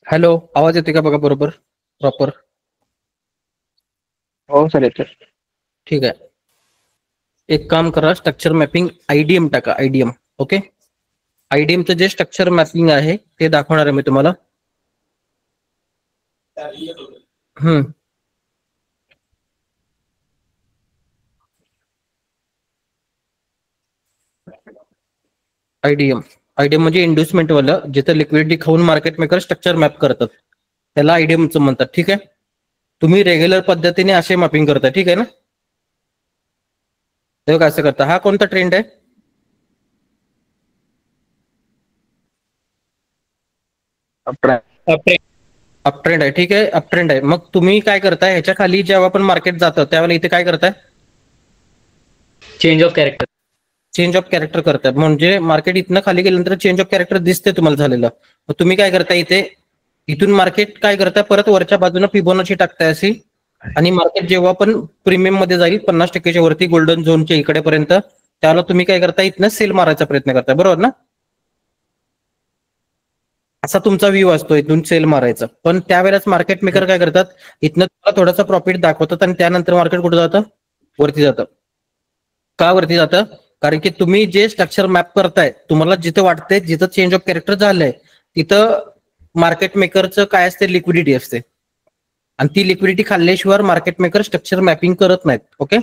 Hello, आवाज येते का बघा बरोबर प्रॉपर? हो सर येतो. ठीक आहे. एक काम करा, स्ट्रक्चर मॅपिंग आयडीएम टाका, आयडीएम. ओके, आयडीएमचं जे स्ट्रक्चर मॅपिंग आहे ते दाखवणार आहे मी तुम्हाला. आयडीएम आयडीएम म्हणजे इन्व्हेस्टमेंट वाला, जिथे लिक्विडिटी खाऊन मार्केट मेकर स्ट्रक्चर मॅप करतात त्याला आयडीएमचं म्हणतात. ठीक आहे, तुम्ही रेग्युलर पद्धतीने असे मॅपिंग करता, ठीक आहे ना? तेव्हा कसं करता? हा कोणता ट्रेंड आहे? अप ट्रेंड आहे. ठीक आहे, अप ट्रेंड आहे. मग तुम्ही काय करताय, ह्याच्या खाली जेव्हा पण मार्केट जातं त्यावेळेला इथे काय करताय? Change of character. Change of character करताय. म्हणजे मार्केट इथनं खाली गेल्यानंतर चेंज ऑफ कॅरेक्टर दिसते तुम्हाला झालेलं. मग तुम्ही काय करताय, इथे इथून मार्केट काय करताय, परत वरच्या बाजूने फिबोनाची टाकताय अशी, आणि मार्केट जेव्हा पण प्रीमियम मध्ये जाईल 50%च्या वरती गोल्डन झोनच्या इकडेपर्यंत, त्याला तुम्ही काय करताय, इथनं सेल मारायचा प्रयत्न करताय, बरोबर ना? असा तुमचा व्ह्यू असतो, इथून सेल मारायचा. पण त्यावेळेस मार्केट मेकर काय करतात, इथनं तुम्हाला थोडासा प्रॉफिट दाखवतात आणि त्यानंतर मार्केट कुठं जातं? वरती जातं. का वरती जातं? कारण की तुम्ही जे स्ट्रक्चर मॅप करताय, तुम्हाला जिथं वाटतंय जिथं चेंज ऑफ कॅरेक्टर झालंय तिथं मार्केट मेकरचं काय असते, लिक्विडिटी असते, आणि ती लिक्विडिटी खाल्ल्याशिवाय मार्केट मेकर स्ट्रक्चर मॅपिंग करत नाहीत. ओके,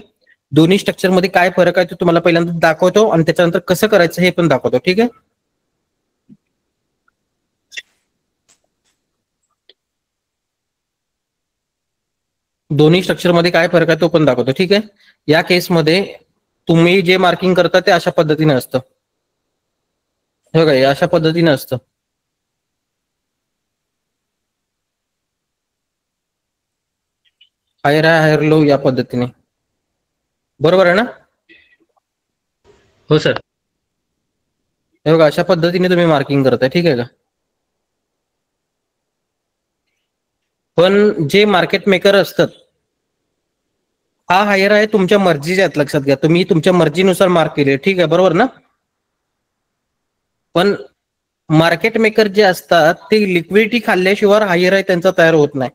दोन्ही स्ट्रक्चर मध्ये काय फरक आहे ते तुम्हाला पहिल्यांदा दाखवतो आणि त्याच्यानंतर कसं करायचं हे पण दाखवतो. ठीक आहे, दोन्ही स्ट्रक्चर मध्ये काय फरक आहे तो पण दाखवतो. ठीक आहे, या केसमध्ये तुम्ही जे मार्किंग करता ते अशा पद्धतीने असतं, हे बघा, हे अशा पद्धतीने असतं. हायर आहे, हायर लो, या पद्धतीने, बरोबर आहे ना? हो सर. हे बघा, अशा पद्धतीने तुम्ही मार्किंग करताय. ठीक आहे का? पण जे मार्केट मेकर असतात, हा हायर आहे तुमच्या मर्जीचे आहेत, लक्षात घ्या, तुम्ही तुमच्या मर्जीनुसार मार्क केले. ठीक आहे, बरोबर ना? पण मार्केट मेकर जे असतात ते लिक्विडिटी खाल्ल्याशिवाय हायर आहे त्यांचा तयार होत नाही.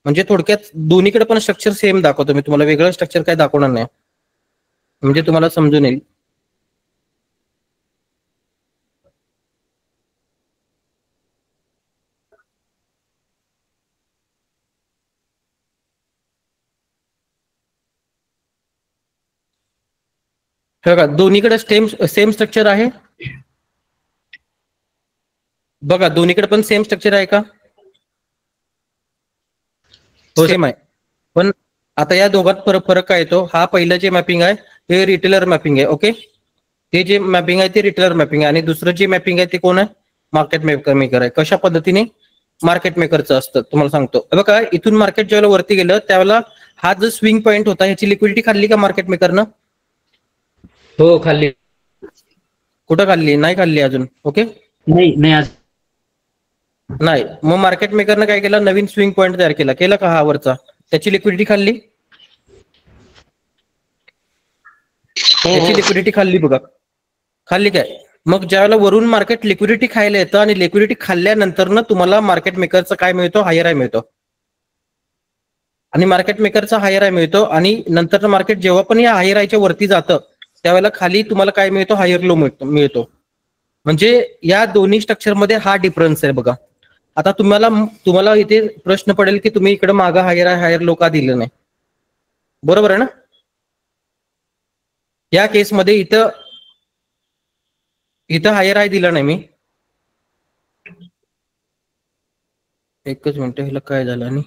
म्हणजे थोडक्यात दोन्हीकडे पण स्ट्रक्चर सेम दाखवतो मी तुम्हाला, वेगळं स्ट्रक्चर काय दाखवणार नाही, म्हणजे तुम्हाला समजून येईल. बघा, दोन्हीकडे सेम सेम स्ट्रक्चर आहे. बघा, दोन्हीकडे पण सेम स्ट्रक्चर आहे का? हो सर. सेम आहे. पण आता या दोघात फरक काय येतो, हा पहिलं जे मॅपिंग आहे ते रिटेलर मॅपिंग आहे. ओके, ते जे मॅपिंग आहे ते रिटेलर मॅपिंग आहे, आणि दुसरं जे मॅपिंग आहे ते कोण आहे? मार्केट मेकर आहे. कशा पद्धतीने मार्केट मेकरचं असतं तुम्हाला सांगतो. बघा, इथून मार्केट ज्यावेळेला वरती गेलं त्यावेळेला हा जो स्विंग पॉईंट होता ह्याची लिक्विडिटी खाल्ली का मार्केट मेकरनं? हो, खाल्ली. कुठं खाल्ली? नाही खाल्ली अजून. ओके, नाही आज नाही. मग मार्केट मेकरनं काय केलं, नवीन स्विंग पॉईंट तयार केला का हा वरचा, त्याची लिक्विडिटी खाल्ली. त्याची लिक्विडिटी खाल्ली, बघा, खाल्ली काय? मग ज्यावेळेला वरून मार्केट लिक्विडिटी खायला येतं आणि लिक्विडिटी खाल्ल्यानंतर ना तुम्हाला मार्केट मेकरचा काय मिळतो? हायर आय मिळतो. आणि मार्केट मेकरचा हायर आय मिळतो, आणि नंतर मार्केट जेव्हा पण या हायर आयच्या वरती जातं त्यावेळेला खाली तुम्हाला काय मिळतो? हायर लो मिळतो. म्हणजे या दोन्ही स्ट्रक्चर मध्ये हा डिफरन्स आहे. बघा, आता तुम्हाला इथे प्रश्न पडेल की तुम्ही इकडे मागा हायर आय हायर लो का दिलं नाही, बरोबर आहे ना? या केसमध्ये इथं हायर आय दिला नाही मी. एकच मिनिट, ह्याला काय झालं? आणि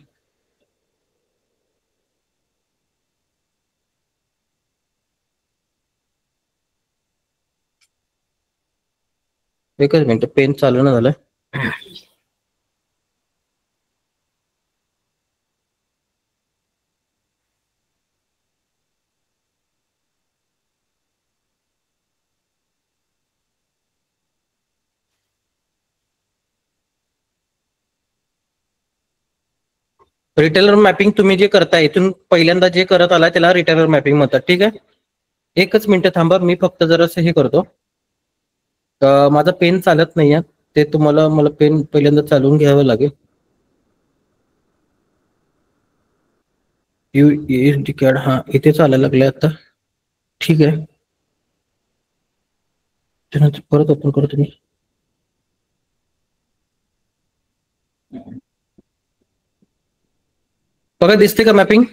एकच मिनिट, पेन चालू ना झालं. रिटेलर मॅपिंग तुम्ही जे करताय इथून पहिल्यांदा जे करत आलाय त्याला रिटेलर मॅपिंग म्हणतात. ठीक आहे, एकच मिनिट थांबा, मी फक्त जरासं हे करतो. माझा पेन चालत नाहीये. ते तुम्हाला मला पेन पहिल्यांदा चालवून घ्यावं लागेल. USD कॅड हा इथे चालायला लागले आता. ठीक आहे, त्यानंतर परत ओपन करू तुम्ही. बघा दिसते का मॅपिंग?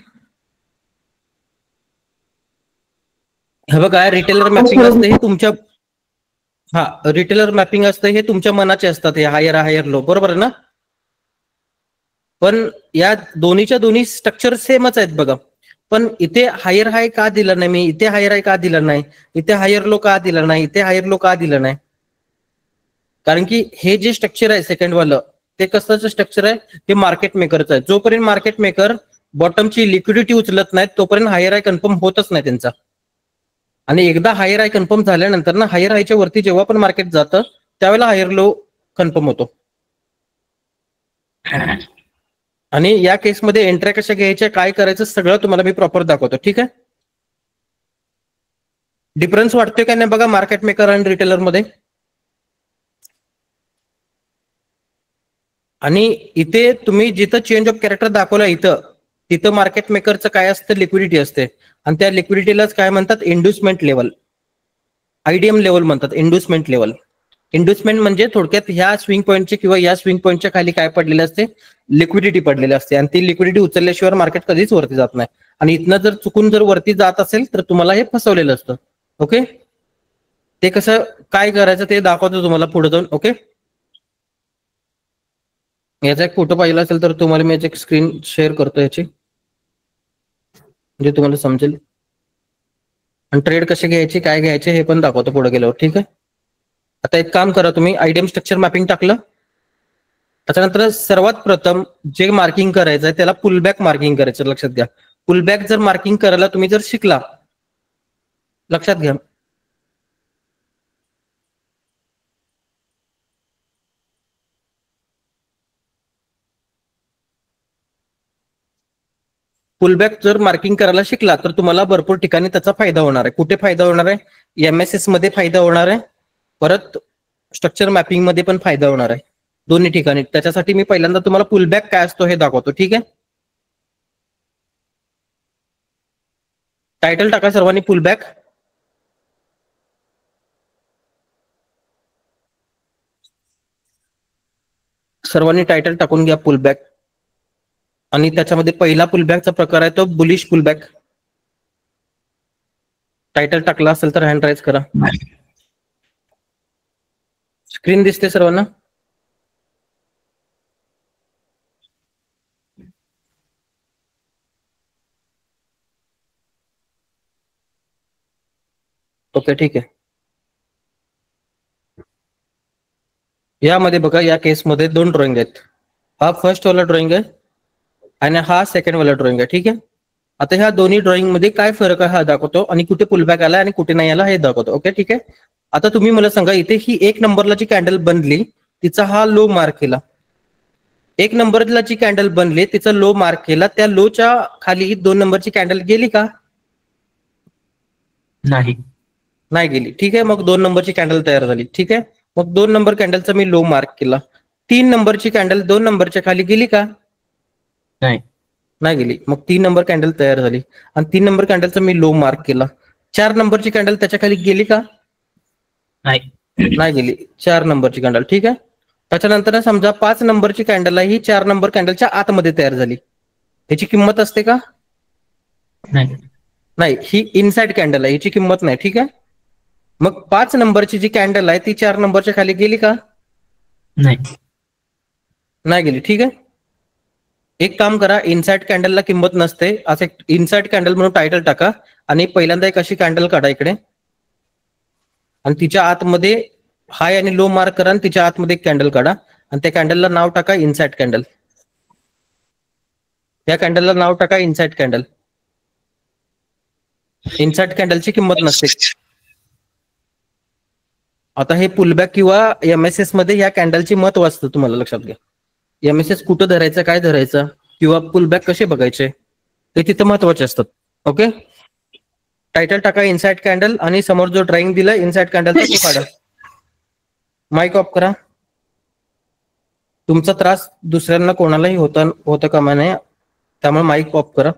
हे बघा रिटेलर मॅपिंग असते हे तुमच्या, हा रिटेलर मॅपिंग असतं हे तुमच्या मनाचे असतात, हे हायर लो, बरोबर आहे ना? पण या दोन्हीच्या दोन्ही स्ट्रक्चर सेमच आहेत बघा. पण इथे हायर हाय का दिलं नाही मी, इथे हायर हाय का दिलं नाही, इथे हायर लो का दिलं नाही, इथे हायर लो का दिलं नाही? कारण की हे जे स्ट्रक्चर आहे सेकंड वालं, ते कसं स्ट्रक्चर आहे, हे मार्केट मेकरचं आहे. जोपर्यंत मार्केट मेकर बॉटमची लिक्विडिटी उचलत नाहीत तोपर्यंत हायर हाय कन्फर्म होतच नाही त्यांचा. आणि एकदा हायर हाय कन्फर्म झाल्यानंतर ना, हायर हायच्या वरती जेव्हा पण मार्केट जातं त्यावेळेला हायर लो कन्फर्म होतो. आणि या केसमध्ये एंट्र्या कशा घ्यायच्या, काय करायचं सगळं तुम्हाला मी प्रॉपर दाखवतो. ठीक आहे, डिफरन्स वाटतोय का नाही बघा मार्केट मेकर आणि रिटेलर मध्ये. आणि इथे तुम्ही जिथं चेंज ऑफ कॅरेक्टर दाखवला इथं, तिथं मार्केट मेकरचं काय असतं, लिक्विडिटी असते. आणि त्या लिक्विडिटीलाच काय म्हणतात, इंड्युसमेंट लेवल, IDM लेवल म्हणतात, इंड्युसमेंट लेवल. इंड्युसमेंट म्हणजे थोडक्यात ह्या स्विंग पॉईंटचे किंवा या स्विंग पॉईंटच्या खाली काय पडलेले असते, लिक्विडिटी पडलेली असते. आणि ती लिक्विडिटी उचलल्याशिवाय मार्केट कधीच वरती जात नाही. आणि इथनं जर चुकून जर वरती जात असेल तर तुम्हाला हे फसवलेलं असतं. ओके, ते कसं काय करायचं ते दाखवतो तुम्हाला पुढे जाऊन. ओके, याचा एक फोटो पाहिला असेल तर तुम्हाला मी याची एक स्क्रीन शेअर करतो याची, म्हणजे तुम्हाला समजेल. आणि ट्रेड कसे घ्यायचे, काय घ्यायचे हे पण दाखवतो पुढे गेल्यावर. ठीक आहे, आता एक काम करा, तुम्ही IDM स्ट्रक्चर मॅपिंग टाकलं, त्याच्यानंतर सर्वात प्रथम जे मार्किंग करायचं आहे त्याला पुलबॅक मार्किंग करायचं. लक्षात घ्या, पुलबॅक जर मार्किंग करायला तुम्ही जर शिकला, लक्षात घ्या, पुलबॅक जर मार्किंग करायला शिकला तर तुम्हाला भरपूर ठिकाणी त्याचा फायदा होणार आहे. कुठे फायदा होणार आहे, MSS मध्ये फायदा होणार आहे, परत स्ट्रक्चर मॅपिंग मध्ये पण फायदा होणार आहे, दोन्ही ठिकाणी. त्याच्यासाठी मी पहिल्यांदा तुम्हाला पुलबॅक काय असतो हे दाखवतो. ठीक आहे, टायटल टाका सर्वांनी पुलबॅक. सर्वांनी टायटल टाकून घ्या पुलबॅक. आणि त्याच्यामध्ये पहिला पुलबॅकचा प्रकार आहे तो बुलिश पुलबॅक. टायटल टाकला असेल तर हँड राईज करा. स्क्रीन दिसते सर्वांना? ओके, ठीक आहे. यामध्ये बघा, या केसमध्ये दोन ड्रॉइंग आहेत. हा फर्स्ट वाला ड्रॉइंग आहे आणि हा सेकंड वाला ड्रॉइंग आहे. ठीक आहे, आता ह्या दोन्ही ड्रॉइंग मध्ये काय फरक आहे हा दाखवतो आणि कुठे पुलबॅक आला आणि कुठे नाही आला हे दाखवतो. ओके, ठीक आहे. आता तुम्ही मला सांगा, इथे ही 1 नंबरला जी कॅन्डल बनली तिचा हा लो मार्क केला. 1 नंबरला जी कॅन्डल बनली तिचा लो मार्क केला, त्या लोच्या खाली 2 नंबरची कॅन्डल गेली का? नाही गेली. ठीक आहे, मग 2 नंबरची कॅन्डल तयार झाली. ठीक आहे, मग 2 नंबर कॅन्डलचा मी लो मार्क केला. 3 नंबरची कॅन्डल 2 नंबरच्या खाली गेली का? नाही गेली. मग 3 नंबर कॅन्डल तयार झाली. आणि 3 नंबर कॅन्डलचा मी लो मार्क केला. 4 नंबरची कॅन्डल त्याच्या खाली गेली का? नाही गेली. 4 नंबरची कॅन्डल. ठीक आहे, त्याच्यानंतर समजा 5 नंबरची कॅन्डल आहे, ही 4 नंबर कॅन्डलच्या आतमध्ये तयार झाली. ह्याची किंमत असते का? नाही, ही इनसाइड कॅन्डल आहे, हिची किंमत नाही. ठीक आहे, मग 5 नंबरची जी कॅन्डल आहे ती 4 नंबरच्या खाली गेली का? नाही गेली. ठीक आहे, एक काम करा, इनसाइड कॅन्डलला किंमत नसते, असं इनसाइड कॅन्डल म्हणून टायटल टाका आणि पहिल्यांदा एक अशी कॅन्डल काढा इकडे आणि तिच्या आतमध्ये हाय आणि लो मार्क करा आणि तिच्या आतमध्ये एक कॅन्डल काढा आणि त्या कॅन्डलला नाव टाका इनसाइड कॅन्डल. त्या कॅन्डलला नाव टाका इनसाइड कॅन्डल. इनसाइड कॅन्डलची किंमत नसते. आता हे पुलबॅक किंवा MSS मध्ये या कॅन्डलची महत्व असतं, तुम्हाला लक्षात घ्या. MSS कुठं धरायचं, काय धरायचं किंवा पुलबॅक कसे बघायचे ते तिथं महत्वाचे असतात. ओके, टायटल टाका इनसाइड कॅन्डल आणि समोर जो ड्रॉइंग दिला इनसाइड कॅन्डलचा तो काढा. माईक ऑफ करा. तुमचा त्रास दुसऱ्यांना कोणालाही होता कामा नये, त्यामुळे माईक ऑफ करा.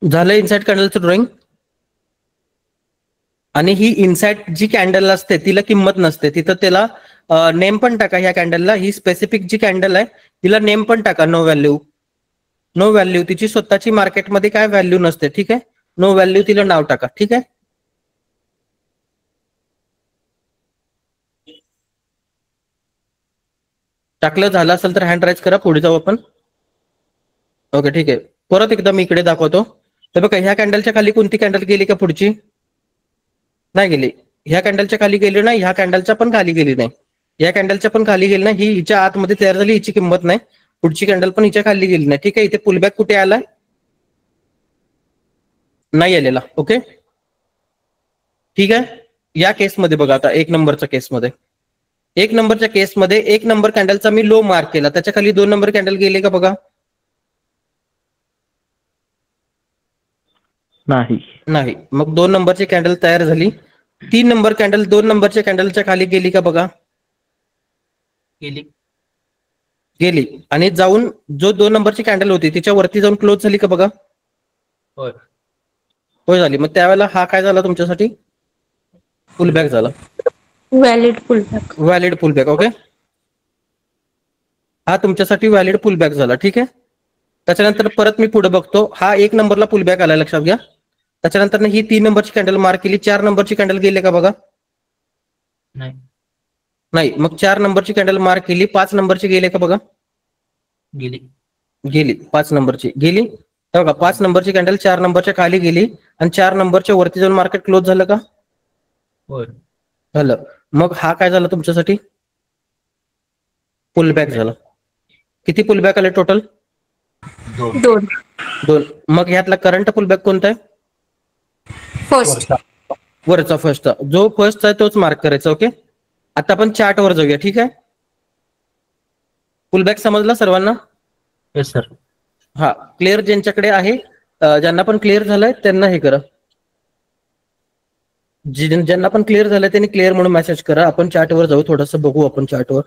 झालं इनसाइड कॅन्डलचं ड्रॉइंग. आणि ही इनसाइड जी कॅन्डल असते तिला किंमत नसते, तिथं त्याला नेम पण टाका. ह्या कॅन्डलला ही स्पेसिफिक जी कॅन्डल आहे तिला नेम पण टाका. No value, no value. तिची स्वतःची मार्केटमध्ये काय व्हॅल्यू नसते. ठीक आहे, नो व्हॅल्यू तिला नाव टाका. ठीक आहे, टाकलं झालं असेल तर हँड राईज करा. पुढे जाऊ आपण. ओके ठीक आहे, परत एकदा मी इकडे दाखवतो. तर बघा ह्या कॅन्डलच्या खाली कोणती कॅन्डल गेली का पुढची? नाही गेली. ह्या कॅन्डलच्या खाली गेली नाही, ह्या कॅन्डलच्या पण खाली गेली नाही, या कॅन्डलच्या पण खाली गेली नाही. ही हिच्या आतमध्ये तयार झाली, हिची किंमत नाही. पुढची कॅन्डल पण हिच्या खाली गेली नाही. ठीक आहे, इथे पुलबॅक कुठे आलाय? नाही आलेला. ओके ठीक आहे. या केसमध्ये बघा आता एक नंबरच्या केसमध्ये, एक नंबरच्या केसमध्ये एक नंबर कॅन्डलचा मी लो मार्क केला, त्याच्या खाली 2 नंबर कॅन्डल गेले का बघा? नाही. नाही. मग 2 नंबरची कॅन्डल तयार झाली. 3 नंबर कॅन्डल 2 नंबरच्या कॅन्डलच्या खाली गेली का बघा? गेली. गेली. आणि जाऊन जो 2 नंबरची कॅन्डल होती तिच्या वरती जाऊन क्लोज झाली का बघा? होय. होय झाली. मग त्यावेळेला हा काय झाला तुमच्यासाठी? पुलबॅक झाला. Valid pullback. Valid pullback. Okay, हा तुमच्यासाठी व्हॅलिड पुलबॅक झाला. ठीक आहे. त्याच्यानंतर परत मी पुढे बघतो. हा 1 नंबरला पुलबॅक आला, लक्षात घ्या. त्याच्यानंतर ही 3 नंबरची कॅन्डल मार्क केली. 4 नंबरची कॅन्डल गेले का बघा? नाही. नाही. मग 4 नंबरची कॅन्डल मार्क केली. 5 नंबरची गेले का बघा? गेली. गेली. 5 नंबरची गेली. हे बघा 5 नंबरची कॅन्डल 4 नंबरच्या खाली गेली आणि 4 नंबरच्या वरती जाऊन मार्केट क्लोज झालं का? होय. झालं. मग हा काय झाला तुमच्यासाठी? पुलबॅक झाला. किती पुलबॅक आले टोटल? 2. 2. मग ह्यातला करंट पुलबॅक कोणता आहे? फर्स्ट. वरचा फर्स्टचा. जो फर्स्टचा आहे तोच मार्क करायचा. ओके, आता आपण चार्ट वर जाऊया. ठीक आहे, पुलबॅक समजला सर्वांना? Yes sir. हा, क्लिअर ज्यांच्याकडे आहे, ज्यांना पण क्लिअर झालंय त्यांना हे करा. ज्यांना पण क्लिअर झालंय त्यांनी क्लिअर म्हणून मेसेज करा. आपण चार्टवर जाऊ, थोडंसं बघू आपण चार्टवर.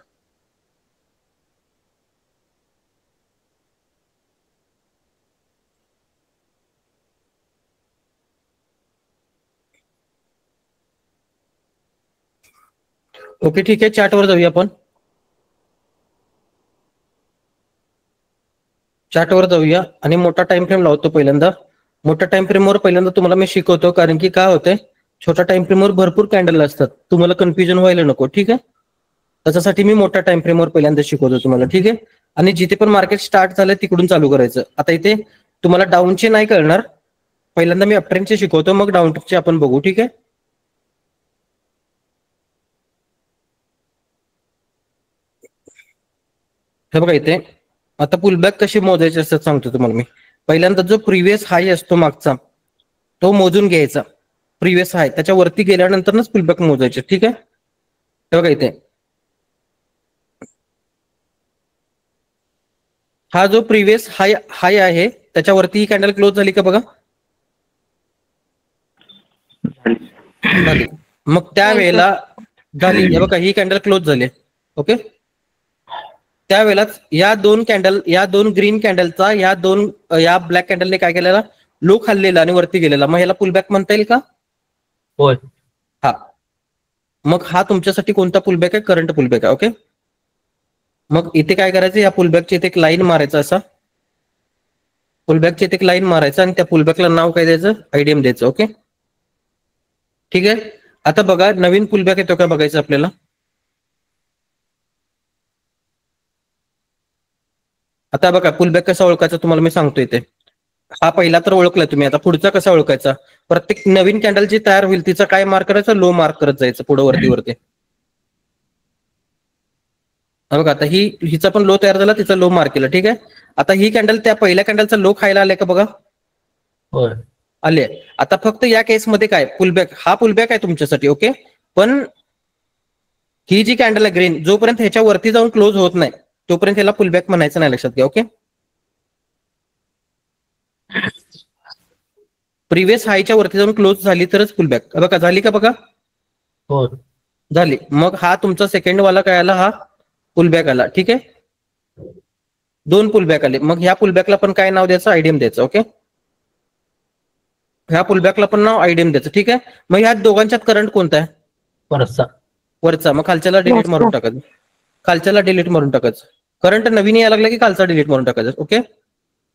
ओके ठीक आहे, चार्टवर जाऊया आपण. चार्टवर जाऊया आणि मोठा टाइम फ्रेम लावतो पहिल्यांदा. मोठ्या टाइम फ्रेमवर पहिल्यांदा तुम्हाला मी शिकवतो, कारण की काय होतंय, छोट्या टाइम फ्रेमवर भरपूर कॅन्डल असतात, तुम्हाला कन्फ्युजन व्हायला नको. ठीक आहे, त्याच्यासाठी मी मोठ्या टाइम फ्रेमवर पहिल्यांदा शिकवतो तुम्हाला. ठीक आहे, आणि जिथे पण मार्केट स्टार्ट झालं तिकडून चालू करायचं. आता इथे तुम्हाला डाऊनचे नाही कळणार, पहिल्यांदा मी अपट्रेंडचे शिकवतो, मग डाऊनचे आपण बघू. ठीक आहे, हे बघा इथे आता पुलबॅक कशी मोजायचे असतात सांगतो तुम्हाला मी. पहिल्यांदा जो प्रिव्हियस हाय असतो मागचा, तो मोजून घ्यायचा. प्रिव्हियस हाय त्याच्या वरती गेल्यानंतरच पुलबॅक मोजायचे. ठीक आहे, हे बघा इथे हा जो प्रिव्हियस हाय हाय आहे त्याच्यावरती ही कॅन्डल क्लोज झाली का बघा? झाली. मग त्यावेळेला झाली, हे बघा ही कॅन्डल क्लोज झाली. ओके, त्यावेळेलाच या दोन ग्रीन कॅन्डलचा या ब्लॅक कॅन्डलने काय केलेला? लो खाल्लेला आणि वरती गेलेला. मग ह्याला पुलबॅक म्हणता येईल का? होय. हा, मग हा तुमच्यासाठी कोणता पुलबॅक आहे? करंट पुलबॅक आहे. ओके, मग इथे काय करायचं, या पुलबॅकची इथे एक लाईन मारायचा, असा पुलबॅकची इथे एक लाईन मारायचा आणि त्या पुलबॅकला नाव काय द्यायचं? आयडीएम द्यायचं. ओके ठीक आहे, आता बघा नवीन पुलबॅक येतो का बघायचं आपल्याला. आता बघा पुलबॅक कसा ओळखायचा तुम्हाला मी सांगतो इथे. हा पहिला तर ओळखलाय तुम्ही. आता पुढचा कसा ओळखायचा? प्रत्येक नवीन कॅन्डल जी तयार होईल तिचा काय मार्क करायचं? लो मार्क करत जायचं पुढे वरती. बघा आता हिचा पण लो तयार झाला, तिचा लो मार्क केला. ठीक आहे. आता ही कॅन्डल त्या पहिल्या कॅन्डलचा लो खायला आले का बघा? होय. आले. आता फक्त या केसमध्ये काय पुलबॅक, हा पुलबॅक आहे तुमच्यासाठी. ओके. पण ही जी कॅन्डल आहे ग्रीन, जोपर्यंत ह्याच्या वरती जाऊन क्लोज होत नाही तोपर्यंत ह्याला पुलबॅक म्हणायचं नाही, लक्षात घ्या. ओके. प्रिव्हियस हायच्या वरती जाऊन क्लोज झाली तरच पुलबॅक. बघा झाली का बघा? होय. झाली. मग हा तुमचा सेकंड वाला काय आला? हा पुलबॅक आला. ठीक आहे. 2 पुलबॅक आले. मग ह्या पुलबॅकला पण काय नाव द्यायचं? आयडीएम द्यायचं. ओके. ह्या पुलबॅकला पण नाव आयडीएम द्यायचं. ठीक आहे. मग ह्या दोघांच्यात करंट कोणता आहे? वरचा. वरचा. मग खालच्याला डिलीट मारून टाकायचं. खालच्याला डिलीट मारून टाकायचं. करंट नवीन यायला लागला की खालचा डिलीट मारून टाकायचं. ओके.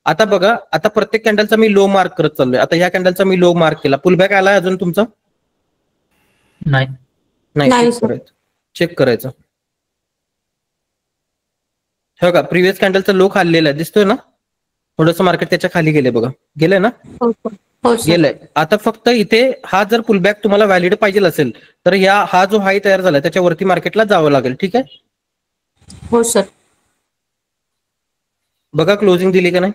आता बघा, आता प्रत्येक कॅन्डलचा मी लो मार्क करत चाललोय. आता ह्या कॅन्डलचा मी लो मार्क केला. पुलबॅक आला अजून तुमचा? नाही. नाही, चेक करायचं. चेक करायचं. हे बघा, प्रिव्हियस कॅन्डलचा लो खाल्लेला आहे, दिसतोय ना? थोडंसं मार्केट त्याच्या खाली गेले बघा. गेलंय ना? हो सर. गेलंय. आता फक्त इथे हा जर पुलबॅक तुम्हाला व्हॅलिड पाहिजे असेल तर हा जो हाय तयार झाला त्याच्यावरती मार्केटला जावं लागेल. ठीक आहे. हो सर. बघा क्लोजिंग दिली का नाही?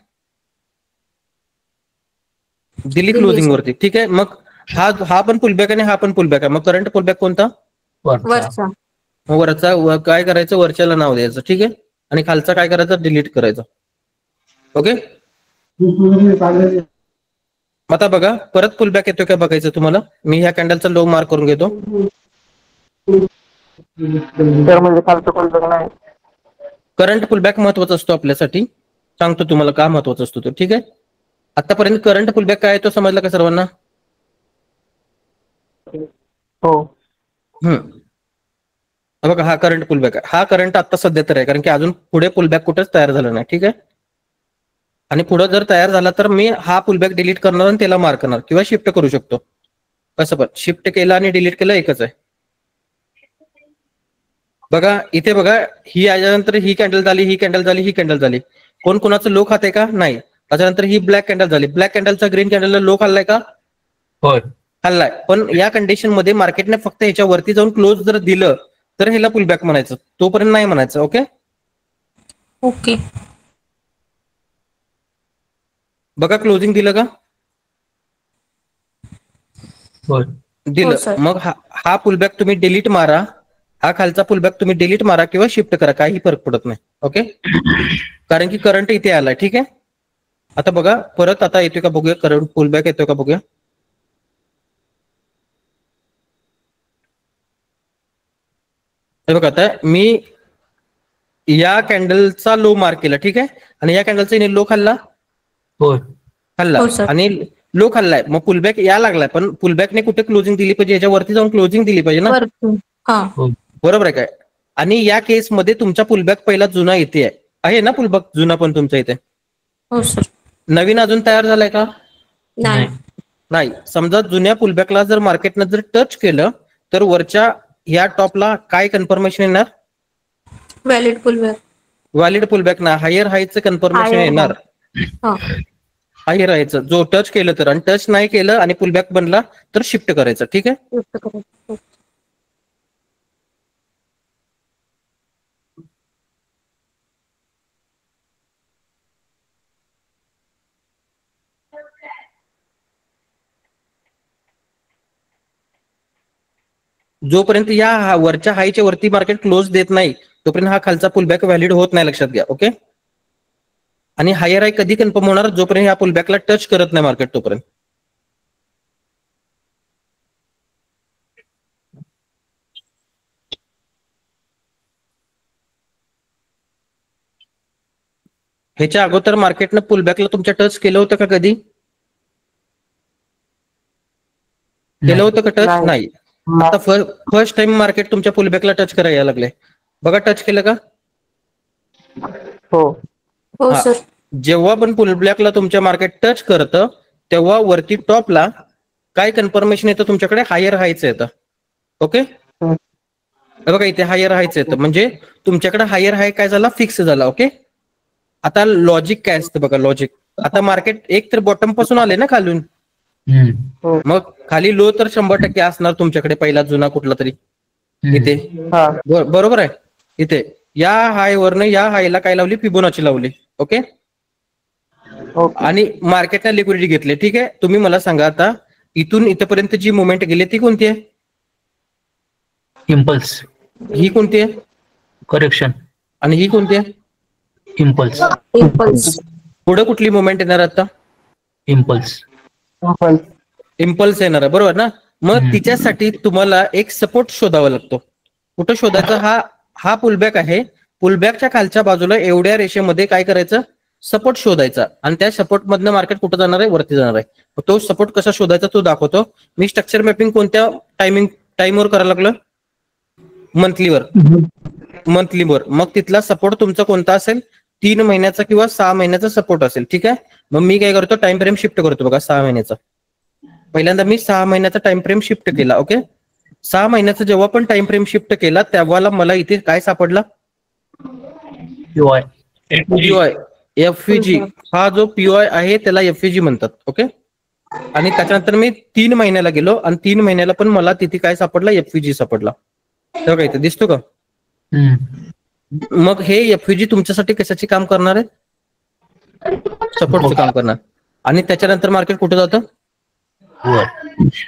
दिली क्लोजिंग वरती. ठीक आहे. मग हा पण पुलबॅक आणि हा पण पुलबॅक आहे. मग करंट पुलबॅक कोणता? वरचा. वरचा काय करायचं? वरच्याला नाव द्यायचं. ठीक आहे. आणि खालचा काय करायचं? डिलीट करायचं. ओके. आता बघा परत पुलबॅक येतोय का बघायचं तुम्हाला. मी ह्या कॅन्डलचा लो मार्क करून घेतो. म्हणजे खालचं पुलबॅक नाही. करंट पुलबॅक महत्वाचा असतो आपल्यासाठी. सांगतो तुम्हाला का महत्वाचा असतो तो. ठीक आहे. आतापर्यंत करंट पुलबॅक काय आहे तो समजला का सर्वांना? हो. बघा हा करंट पुलबॅक आहे. हा करंट आता सध्या तर आहे, कारण की अजून पुढे पुलबॅक कुठेच तयार झालं नाही. ठीक आहे. आणि पुढे जर तयार झाला तर मी हा पुलबॅक डिलीट करणार आणि त्याला मार्क करणार किंवा शिफ्ट करू शकतो. कसं पण शिफ्ट केलं आणि डिलीट केलं एकच आहे. बघा इथे बघा, ही याच्यानंतर ही कॅन्डल झाली, ही कॅन्डल झाली, ही कॅन्डल झाली. कोण कोणाचं लो खाते का? नाही. त्याच्यानंतर ही ब्लॅक कॅन्डल झाली. ब्लॅक कॅन्डलचा ग्रीन कॅन्डलला लो खाल्लाय का? होय. खाल्लाय. पण या कंडिशन मध्ये मार्केटने फक्त ह्याच्या वरती जाऊन क्लोज जर दिलं तर ह्याला पुलबॅक म्हणायचं, तोपर्यंत नाही म्हणायचं. ओके. ओके. बघा क्लोजिंग दिलं का? होय. दिलं. सर. मग हा पुलबॅक तुम्ही डिलीट मारा, हा खालचा पुलबॅक तुम्ही डिलीट मारा किंवा शिफ्ट करा, काही फरक पडत नाही. ओके. कारण की करंट इथे आलाय. ठीक आहे. आता बघा परत आता येतोय का बघूया, करंट पुलबॅक येतोय का बघूया. हे बघा आता मी या कॅन्डलचा लो मार्क केला. ठीक आहे. आणि या कॅन्डलचा लो खाल्ला. होय. खाल्ला हो सर. आणि लो खाल्लाय. मग पुलबॅक या लागलाय, पण पुलबॅकने कुठे क्लोजिंग दिली पाहिजे? याच्यावरती जाऊन क्लोजिंग दिली पाहिजे ना. वरतून. हा. बरोबर आहे काय? आणि या केसमध्ये तुमचा पुलबॅक पहिला जुना इथे आहे ना, पुलबॅक जुना पण तुमच्या इथे. हो सर. नवीन अजून तयार झालाय का? नाही. नाही. समजा जुन्या पुलबॅकला जर मार्केटनं जर टच केलं तर वरच्या या टॉपला काय कन्फर्मेशन येणार? Valid pullback. व्हॅलिड पुलबॅक ना, हायर हायचं कन्फर्मेशन येणार. हायर हायचं जो टच केलं तर, आणि टच नाही केलं आणि पुलबॅक बनला तर शिफ्ट करायचं. ठीक आहे. जोपर्यंत या वरच्या हायच्या वरती मार्केट क्लोज देत नाही तोपर्यंत हा खालचा पुलबॅक व्हॅलिड होत नाही, लक्षात घ्या. ओके. आणि हायर हाय कधी कन्फर्म होणार? जोपर्यंत या पुलबॅकला टच करत नाही मार्केट तोपर्यंत. ह्याच्या अगोदर मार्केटनं पुलबॅकला तुमच्या टच केलं होतं का कधी? केलं होतं का टच? नाही. आता फर्स्ट टाइम मार्केट तुमच्या पुलबॅकला टच करायला लागले. बघा टच केलं का? हो सर. जेव्हा पण पुलबॅकला तुमच्या मार्केट टच करतं तेव्हा वरती टॉपला काय कन्फर्मेशन येतं तुमच्याकडे? हायर हायचं येतं. ओके. बघा इथे हायर हायचं येतं, म्हणजे तुमच्याकडे हायर हाय काय झाला? फिक्स झाला. ओके. आता लॉजिक काय असतं बघा, लॉजिक आता मार्केट एक तर बॉटम पासून आले ना खालून, मग खाली लो तर 100% असणार तुमच्याकडे पहिला जुना कुठला तरी इथे. बरोबर आहे. इथे या हाय वरनं या हायला काय लावली, फिबोनाची लावली. ओके. आणि मार्केटने लिक्विडिटी घेतली. ठीक आहे. तुम्ही मला सांगा आता इथून इथपर्यंत जी मुवमेंट गेली ती कोणती आहे? इम्पल्स. ही कोणती आहे? करेक्शन. आणि ही कोणती आहे? इम्पल्स. इम्पल्स. पुढे कुठली मुवमेंट येणार आता? इम्पल्स. इम्पल्स येणार आहे. बरोबर ना. मग तिच्यासाठी तुम्हाला एक सपोर्ट शोधावा लागतो. कुठं शोधायचा? हा पुलबॅक आहे. पुलबॅकच्या खालच्या बाजूला एवढ्या रेषेमध्ये काय करायचं? सपोर्ट शोधायचा. आणि त्या सपोर्ट मधनं मार्केट कुठं जाणार आहे? वरती जाणार आहे. तो सपोर्ट कसा शोधायचा तो दाखवतो. मी स्ट्रक्चर मॅपिंग कोणत्या टाइमवर करायला लागलं? मंथलीवर. मग तिथला सपोर्ट तुमचा कोणता असेल? 3 महिन्याचा किंवा 6 महिन्याचा सपोर्ट असेल. ठीक आहे. मग मी काय करतो? टाइम फ्रेम शिफ्ट करतो. बघा 6 महिन्याचा. पहिल्यांदा मी 6 महिन्याचा टाइम फ्रेम शिफ्ट केला. ओके. 6 महिन्याचा जेव्हा पण टाइम फ्रेम शिफ्ट केला तेव्हा मला इथे काय सापडला? पीओआय. एफव्हीजी. हा जो पीओआय आहे त्याला एफव्हीजी म्हणतात. ओके. आणि त्याच्यानंतर मी 3 महिन्याला गेलो आणि 3 महिन्याला पण मला तिथे काय सापडला? एफव्हीजी सापडला. तेव्हा काय इथे दिसतो का? मग हे एफव्हीजी तुमच्यासाठी कशाचे काम करणार आहे? सपोर्टचं काम करणार. आणि त्याच्यानंतर मार्केट कुठे जातं?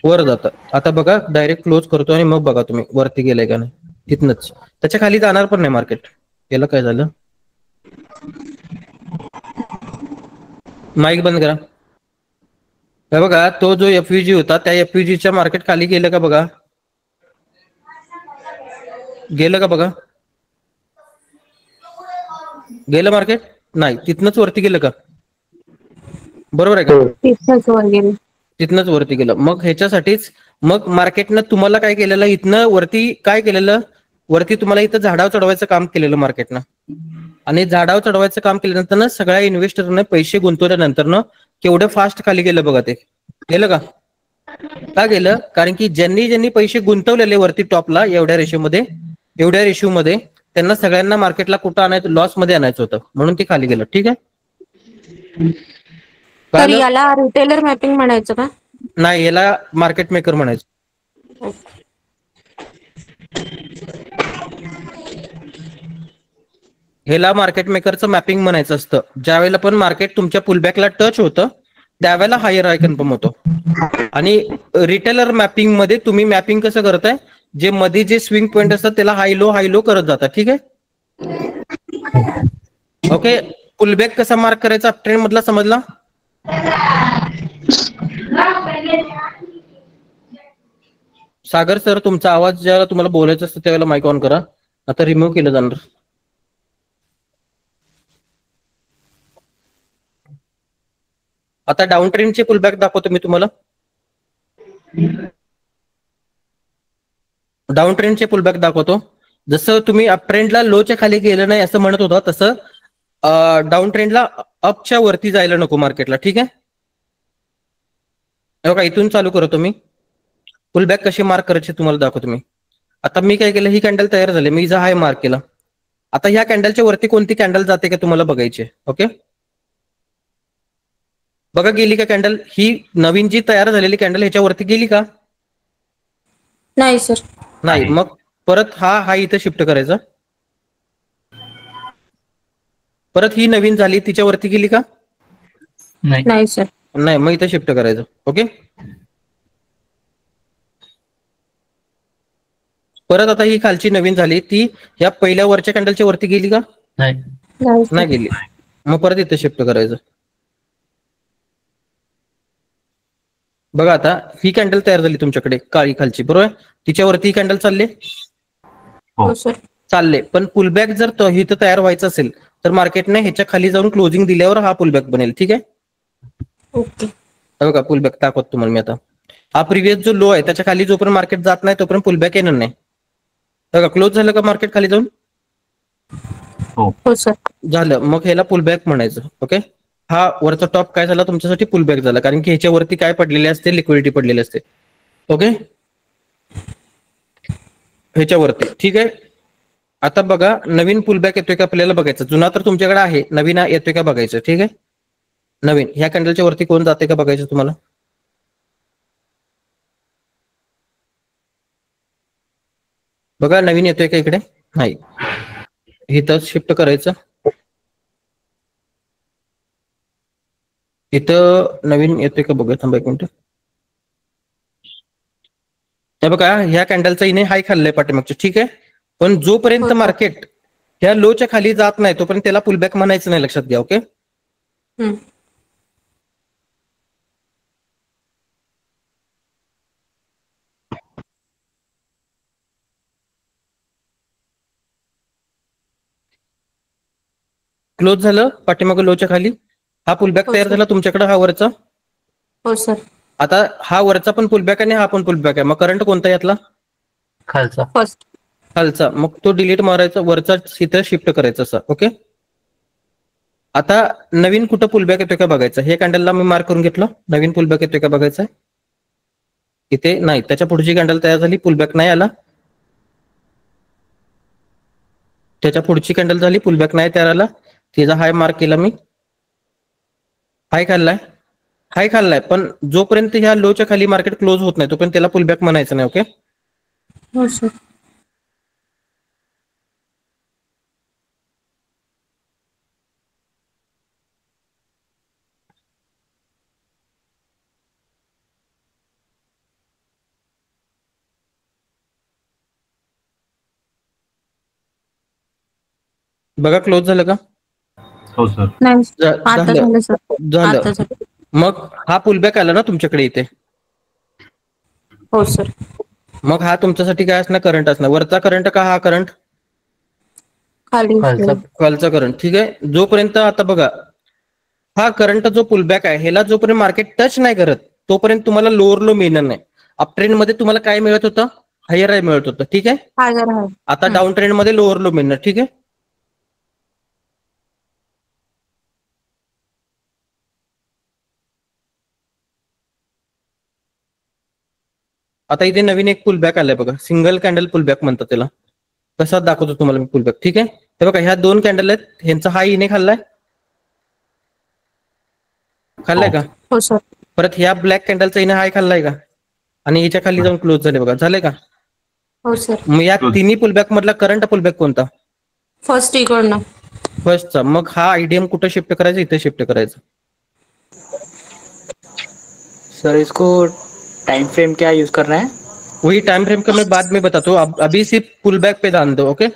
वर जातं. आता बघा डायरेक्ट क्लोज करतो आणि मग बघा तुम्ही वरती गेले का नाही. तिथनच त्याच्या खाली जाणार पण नाही मार्केट. याला काय झालं? माईक बंद करा. हे बघा तो जो एफव्हीजी होता त्या एफव्हीजीच्या मार्केट खाली गेलं का बघा? गेलं का बघा? गेलं मार्केट? नाही. तिथनच वरती गेलं का? बरोबर आहे का? तिथनच वरती गेलं. मग ह्याच्यासाठीच मग मार्केटनं तुम्हाला काय केलेलं? इथनं वरती काय केलेलं? वरती तुम्हाला इथं झाडावर चढवायचं काम केलेलं मार्केटनं. आणि झाडावर चढवायचं काम केल्यानंतर सगळ्या इन्व्हेस्टरने पैसे गुंतवल्यानंतर केवढं फास्ट खाली गेलं बघा. ते गेलं का? का गेलं? कारण की ज्यांनी पैसे गुंतवलेले वरती टॉपला एवढ्या रेशोमध्ये त्यांना सगळ्यांना मार्केटला कुठं आणायचं? लॉस मध्ये आणायचं होतं म्हणून ते खाली गेलं. ठीक आहे. तर याला रिटेलर मॅपिंग म्हणायचं का? नाही, याला मार्केट मेकर म्हणायचं. ह्याला मार्केट मेकरचं मॅपिंग म्हणायचं असतं. ज्या वेळेला पण मार्केट तुमच्या पुलबॅकला टच होतं त्यावेळेला हायर हाय कन्फर्म होतो. आणि रिटेलर मॅपिंग मध्ये तुम्ही मॅपिंग कसं करताय? जे मध्ये जे स्विंग पॉइंट असतात त्याला हाय लो करत जातात. ठीक आहे. ओके. पुलबॅक कसा मार्क करायचा ट्रेंड मधला समजला? सागर सर तुमचा आवाज ज्याला तुम्हाला बोलायचं असतं त्यावेळेला माईक ऑन करा. आता रिमूव्ह केलं जाणार. आता डाऊन ट्रेंडचे पुलबॅक दाखवतो मी तुम्हाला. डाऊन ट्रेंडचे पुलबॅक दाखवतो. जसं तुम्ही अप ट्रेंडला लोच्या खाली गेलं नाही असं म्हणत होता तसं डाऊन ट्रेंडला अपच्या वरती जायला नको मार्केटला. ठीक आहे. बघा इथून चालू करतो मी. पुलबॅक कशी मार्क करायची तुम्हाला दाखवतो मी. आता मी काय केलं? ही कॅन्डल तयार झाली. मी जा हाय मार्क केला. आता ह्या कॅन्डलच्या वरती कोणती कॅन्डल जाते का तुम्हाला बघायची. ओके. बघा गेली का कॅन्डल? ही नवीन जी तयार झालेली कॅन्डल ह्याच्यावरती गेली का? नाही सर. नाही. मग परत हा इथं शिफ्ट करायचा. परत ही नवीन झाली तिच्यावरती गेली का? नाही सर. नाही. मग इथं शिफ्ट करायचं. ओके. परत आता ही खालची नवीन झाली ती या पहिल्या वरच्या कॅन्डलच्या वरती गेली का? नाही गेली. मग परत इथं शिफ्ट करायचं. बघा आता ही कॅन्डल तयार झाली तुमच्याकडे काळी खालची. बरोबर. तिच्यावरती ही कॅन्डल चालले. हो सर. चालले. पण पुलबॅक जर इथं तयार व्हायचं असेल तर मार्केटने ह्याच्या खाली जाऊन क्लोजिंग दिल्यावर हा पुलबॅक बनेल. ठीक आहे. ओके. बघा पुलबॅक दाखवतो तुम्हाला मी आता. हा प्रिव्हियस जो लो आहे त्याच्या खाली जोपर्यंत मार्केट जात नाही तोपर्यंत पुलबॅक येणार नाही. बघा क्लोज झालं का मार्केट खाली जाऊन? हो सर. झालं. मग ह्याला पुलबॅक म्हणायचं. ओके. हा वरचा टॉप काय झाला तुमच्यासाठी? पुलबॅक झाला. कारण की ह्याच्यावरती काय पडलेले असते? लिक्विडिटी पडलेली असते. ओके. ह्याच्यावरती. ठीक आहे. आता बघा नवीन पुलबॅक येतोय का आपल्याला बघायचं. जुना तर तुमच्याकडे आहे, नवीन येतोय का बघायचं. ठीक आहे. नवीन ह्या कॅन्डलच्या वरती कोण जाते का बघायचं तुम्हाला. बघा नवीन येतोय का इकडे. नाही, इथं शिफ्ट करायचं. इथं नवीन येतोय का बघा, थांबा एक मिनिट. हे बघा ह्या कॅन्डलचा इने हाय खाल्लाय पाठीमागचं, ठीक आहे. पण जोपर्यंत हो, सर. मार्केट ह्या लोच्या खाली जात नाही तोपर्यंत त्याला पुलबॅक म्हणायचं नाही, लक्षात घ्या. ओके. हम्म. क्लोज झालं पाठीमागं लोच्या खाली. हा पुलबॅक हो, तयार सर. झाला तुमच्याकडे, हा वरचा. हो सर. आता हा वरचा पण पुलबॅक आहे आणि हा पण पुलबॅक आहे. मग करंट कोणता यातला. खालचा. फर्स्ट. खालचा. मग तो डिलीट मारायचा, वरचा इथं शिफ्ट करायचा असं. ओके. आता नवीन कुठं पुलबॅक येतोय का बघायचं. हे कॅन्डलला मी मार्क करून घेतलं. नवीन पुलबॅक येतोय का बघायचं. इथे नाही, त्याच्या पुढची कॅन्डल तयार झाली, पुलबॅक नाही आला. त्याच्या पुढची कॅन्डल झाली, पुलबॅक नाही तयार आला. तिचा हाय मार्क केला मी. हाय खाल्लाय, हाय खाल्लाय. पण जोपर्यंत ह्या लोच्या खाली मार्केट क्लोज होत नाही तोपर्यंत त्याला पुलबॅक म्हणायचं नाही. ओके. हो सर. बघा क्लोज झालं का. हो सर. नाही, आता झालं झालं सर. झालं. आता झालं. मग हा पुलबॅक आला ना तुमच्याकडे इथे. हो सर. मग हा तुमच्यासाठी काय असणार, करंट असणार. वरचा करंट का हा करंट. खाली. खालचा. खालचा करंट, ठीक आहे. जोपर्यंत आता बघा हा करंट जो पुलबॅक आहे ह्याला जोपर्यंत मार्केट टच नाही करत तोपर्यंत तुम्हाला लोअर लो मिळणार नाही. अप ट्रेंड मध्ये तुम्हाला काय मिळत होतं, हायर हाय मिळत होतं, ठीक आहे. हायर आहे. आता डाऊन ट्रेंड मध्ये लोअर लो मिळणार, ठीक आहे. आता इथे नवीन एक पुलबॅक आलाय बघा, सिंगल कॅन्डल पुलबॅक म्हणतात त्याला. कसा दाखवतो तुम्हाला मी पुलबॅक, ठीक आहे. हे बघा ह्या दोन कॅन्डल आहेत, ह्यांचा हाय इने खाल्लाय. खाल्लाय का. हो सर. परत ह्या ब्लॅक कॅन्डलचा इने हाय खाल्लाय का. आणि याच्या खाली जाऊन क्लोज झाले बघा, झालंय का. हो सर. मग या तिन्ही पुलबॅक मधला करंट पुलबॅक कोणता. फर्स्ट इकडनं. फर्स्टचा. मग हा आयडीएम कुठं शिफ्ट करायचा, इथे शिफ्ट करायचं. सर इसको टाइम फ्रेम क्या यूज करना है. वही टाइम फ्रेम का मैं बाद में बताता हूँ, अभी सिर्फ पुल बैक पे ध्यान दो. ओके.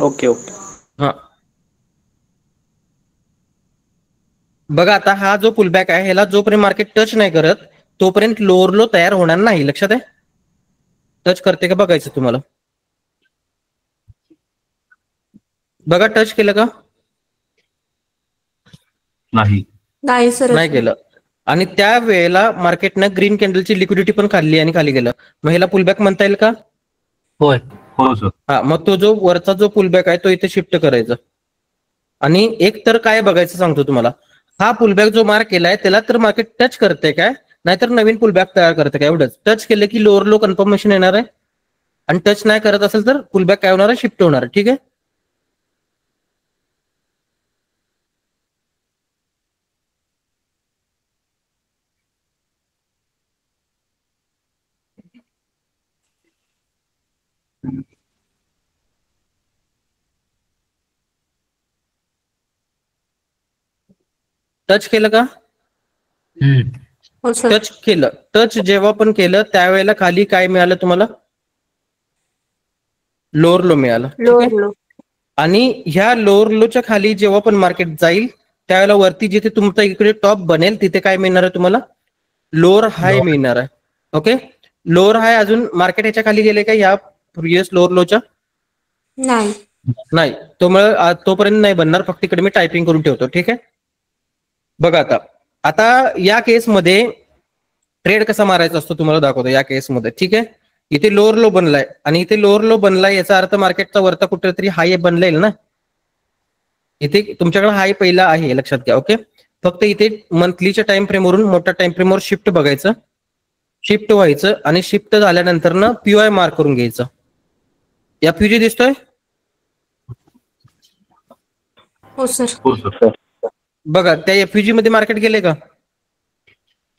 Okay okay. हाँ बघा आता हा जो पुलबॅक आहे ह्याला जोपर्यंत मार्केट टच नाही करत तोपर्यंत लोअर लो तयार होणार नाही, लक्षात आहे. टच करते का बघायचं तुम्हाला. बघा टच केलं का. नाही. नाही सर. नाही केलं. आणि त्या वेळेला मार्केटनं ग्रीन कॅन्डलची लिक्विडिटी पण खाल्ली आणि खाली गेलं. मग ह्याला पुलबॅक म्हणता येईल का. होय. हो सर. हा, मग तो जो वरचा जो पुलबॅक आहे तो इथे शिफ्ट करायचा. आणि एक तर काय बघायचं सांगतो तुम्हाला, हा पुलबॅक जो मार्क केलाय त्याला तर मार्केट टच करते काय, नाहीतर नवीन पुलबॅक तयार करते काय, एवढंच. टच केलं की लोअर लो कन्फर्मेशन येणार आहे आणि टच नाही करत असेल तर पुलबॅक काय होणार आहे, शिफ्ट होणार आहे, ठीक आहे. टच केलं का. हो सर. टच केलं. टच जेव्हा पण केलं त्यावेळेला खाली काय मिळालं तुम्हाला, लोअर लो मिळालं, ठीक आहे. Lower low. आणि ह्या लोअर लोच्या खाली जेव्हा पण मार्केट जाईल त्यावेळेला वरती जिथे तुमचा इकडे टॉप बनेल तिथे काय मिळणार आहे तुम्हाला, लोअर हाय मिळणार आहे. ओके. लोअर हाय अजून मार्केट याच्या खाली गेले का या प्रिव्हियस लोअर लोच्या. नाही. नाही, तोपर्यंत नाही बनणार. फक्त इकडे मी टायपिंग करून ठेवतो, ठीक आहे. बघा आता आता या केसमध्ये ट्रेड कसा मारायचा असतो तुम्हाला दाखवतो या केसमध्ये, ठीक आहे. इथे लोअर लो बनलाय आणि इथे लोअर लो बनलाय, याचा अर्थ मार्केटचा वरता कुठेतरी हाय बनलेल ना. इथे तुमच्याकडे हाय पहिला आहे, लक्षात घ्या. ओके. फक्त इथे मंथलीच्या टाइम फ्रेमवरून मोठ्या टाइम फ्रेमवर शिफ्ट बघायचं, शिफ्ट व्हायचं आणि शिफ्ट झाल्यानंतर ना पीओआय मार्क करून घ्यायचं. या फ्युजी दिसतोय. हो सर. हो सर. बघा त्या एफयुजी मध्ये मार्केट गेले का?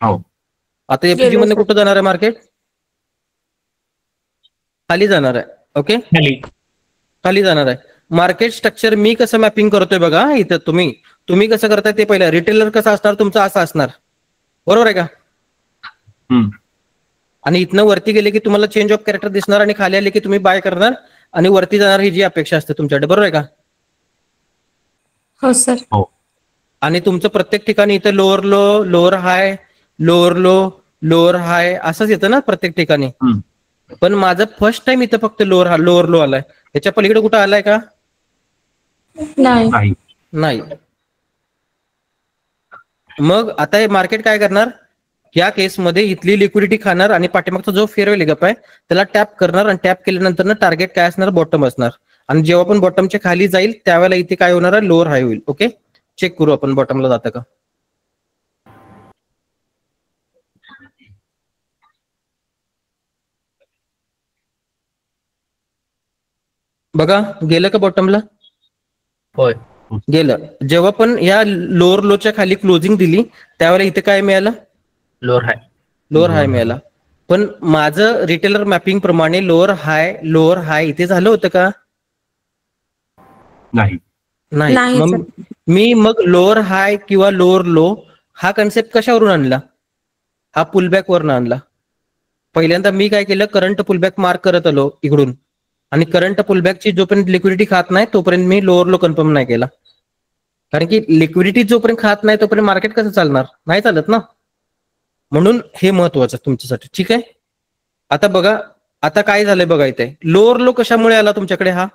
हो. आता एफयुजी गेले मध्ये सर. कुठं जाणार आहे मार्केट? खाली जाणार आहे. ओके, खाली जाणार आहे. मार्केट स्ट्रक्चर मी कसं मॅपिंग करतोय बघा इथं. तुम्ही कसं करताय ते पहिलं. रिटेलर कसं असणार तुमचा, असा असणार, बरोबर आहे का? हम्म. आणि इथनं वरती गेले की तुम्हाला चेंज ऑफ कॅरेक्टर दिसणार आणि खाली आले की तुम्ही बाय करणार आणि वरती जाणार, ही जी अपेक्षा असते तुमच्याकडे, बरोबर आहे का? हो सर. हो. आणि तुमचं प्रत्येक ठिकाणी इथं लोअर लो, लोअर हाय, लोअर लो, लोअर हाय असंच येतं ना प्रत्येक ठिकाणी. हम्म. पण माझं फर्स्ट टाइम इथं फक्त लोअर लो आलाय. त्याच्या पलीकडे कुठं आलाय का? नाही. नाही. नाही. मग आता हे मार्केट काय करणार? या केसमध्ये इथली लिक्विडिटी खाणार आणि पाठीमागचा जो फेअर गप आहे त्याला टॅप करणार आणि टॅप केल्यानंतर टार्गेट काय असणार? बॉटम असणार. आणि जेव्हा पण बॉटमच्या खाली जाईल त्यावेळेला इथे काय होणार आहे? लोअर हाय होईल. ओके, चेक करू आपण बॉटमला जातं का. बघा गेलं का बॉटमला? होय. गेलं. जेव्हा पण या लोअर लोच्या खाली क्लोजिंग दिली त्यावेळेला इथे काय मिळालं? लोअर हाय. लोअर हाय मिळाला. पण माझं रिटेलर मॅपिंग प्रमाणे लोअर हाय इथे झालं होतं का? नाही. नाही. नाही मग सर. मी लोअर हाय किंवा लोअर लो हा कन्सेप्ट कशावरून आणला? हा पुलबॅक वरून आणला. पहिल्यांदा मी काय केलं? करंट पुलबॅक मार्क करत आलो इकडून, आणि करंट पुलबॅकची जोपर्यंत लिक्विडिटी खात नाही तोपर्यंत मी लोअर लो कन्फर्म नाही केला. कारण की लिक्विडिटी जोपर्यंत खात नाही तोपर्यंत मार्केट कसं चालणार? नाही चालत ना. म्हणून हे महत्वाचं तुमच्यासाठी. ठीक आहे, आता बघा आता काय झालंय बघा. इथे लोअर लो कशामुळे आला तुमच्याकडे? हा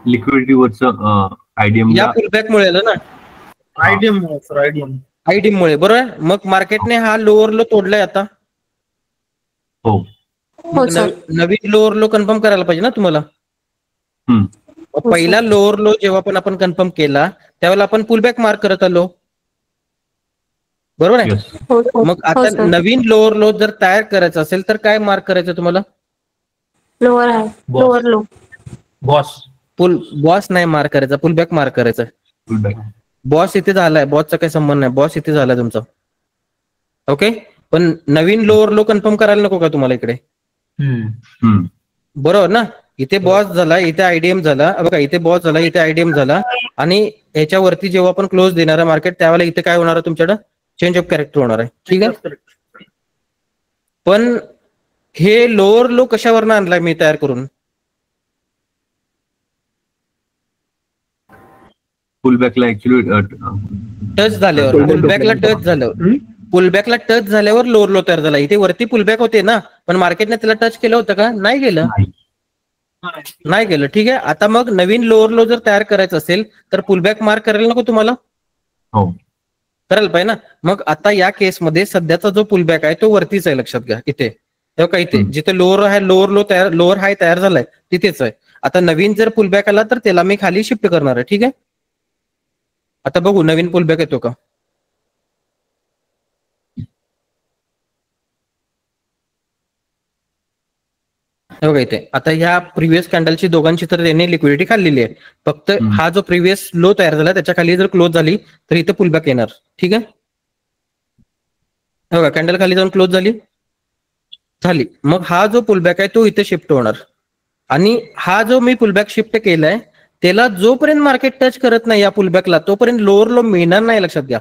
लिक्विडिटीवरच आयडीएम या ला. पुलबॅकमुळे आलं ना, आयडीएम मुळे, बरोबर आहे. मग मार्केटने हा लोअर लो तोडलाय आता. हो. हो मग सर. नवीन लोअर लो कन्फर्म करायला पाहिजे ना तुम्हाला. हम्म. हो सर. पहिला लोअर लो जेव्हा पण आपण कन्फर्म केला त्यावेळेला आपण पुलबॅक मार्क करत आलो, बरोबर आहे. येस. हो सर. मग हो आता सर. नवीन लोअर लो जर तयार करायचं असेल तर काय मार्क करायचं तुम्हाला? लोअर आहे. Boss. Lower low. Boss. Boss नाही मार्क करायचा, पुलबॅक मार्क करायचा. फीडबॅक. बॉस इथे झालाय, बॉसचा काही संबंध नाही, बॉस इथे झालाय तुमचा. ओके, पण नवीन लोअर लो कन्फर्म करायला नको का तुम्हाला इकडे? हम्म. बरोबर ना. इथे बॉस झाला, इथे आयडीएम झाला, बघा इथे बॉस झाला, इथे आयडीएम झाला, आणि ह्याच्यावरती जेव्हा आपण क्लोज देणार आहे मार्केट त्यावेळेला इथे काय होणार आहे तुमच्याकडे? चेंज ऑफ कॅरेक्टर होणार आहे. ठीक आहे, पण हे लोअर लो कशावरनं आणलाय मी तयार करून? फुलबॅकला ऍक्च्युली टच झाल्यावर, पुलबॅकला टच झालं, पुलबॅकला टच झाल्यावर लोअर लो तयार झाला. इथे वरती पुलबॅक होते ना, पण मार्केटने त्याला टच केलं होतं का? नाही गेलं, नाही गेलं. ठीक आहे, आता मग नवीन लोअर लो जर तयार करायचं असेल तर पुलबॅक मार्क करायला नको तुम्हाला? हो. करायला पाहिजे ना. मग आता या केसमध्ये सध्याचा जो पुलबॅक आहे तो वरतीच आहे, लक्षात घ्या. इथे तेव्हा का इथे जिथे लोअर हाय तयार झालाय तिथेच आहे. आता नवीन जर पुलबॅक आला तर त्याला मी खाली शिफ्ट करणार आहे. ठीक आहे, आता बघू नवीन पुलबॅक येतो का. हे बघा इथे आता ह्या प्रिव्हियस कॅन्डलची दोघांची तर त्यांनी लिक्विडिटी खाल्लेली आहे. फक्त हा जो प्रिव्हियस लो तयार झाला त्याच्या खाली जर क्लोज झाली तर इथे पुलबॅक येणार. ठीक आहे, हे बघा कॅन्डल खाली जाऊन क्लोज झाली, मग हा जो पुलबॅक आहे तो इथे शिफ्ट होणार. आणि हा जो मी पुलबॅक शिफ्ट केलाय त्याला जोपर्यंत मार्केट टच करत नाही या पुलबॅकला तोपर्यंत लोअर लो मिळणार नाही, लक्षात घ्या.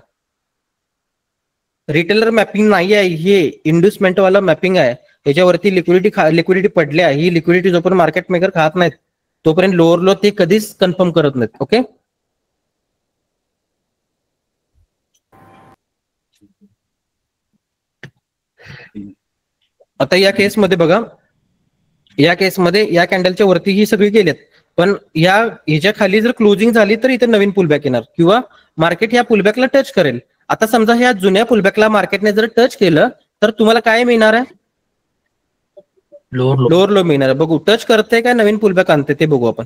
रिटेलर मॅपिंग नाही आहे, हे इन्व्हेस्टमेंट वाला मॅपिंग आहे. याच्यावरती लिक्विडिटी पडल्या, ही लिक्विडिटी जोपर्यंत मार्केट मेकर खात नाहीत तोपर्यंत लोअर लो ते कधीच कन्फर्म करत नाहीत. ओके, आता या केसमध्ये बघा, या केसमध्ये या कॅन्डलच्या वरती ही सगळी गेलेत, पण ह्याच्या खाली जर क्लोजिंग झाली तर इथे नवीन पुलबॅक येणार किंवा मार्केट या पुलबॅकला टच करेल. आता समजा ह्या जुन्या पुलबॅकला मार्केटने जर टच केलं तर तुम्हाला काय मिळणार आहे? Lower low. लोअर लो मिळणार आहे. बघू टच करते काय नवीन पुलबॅक आणते ते बघू आपण.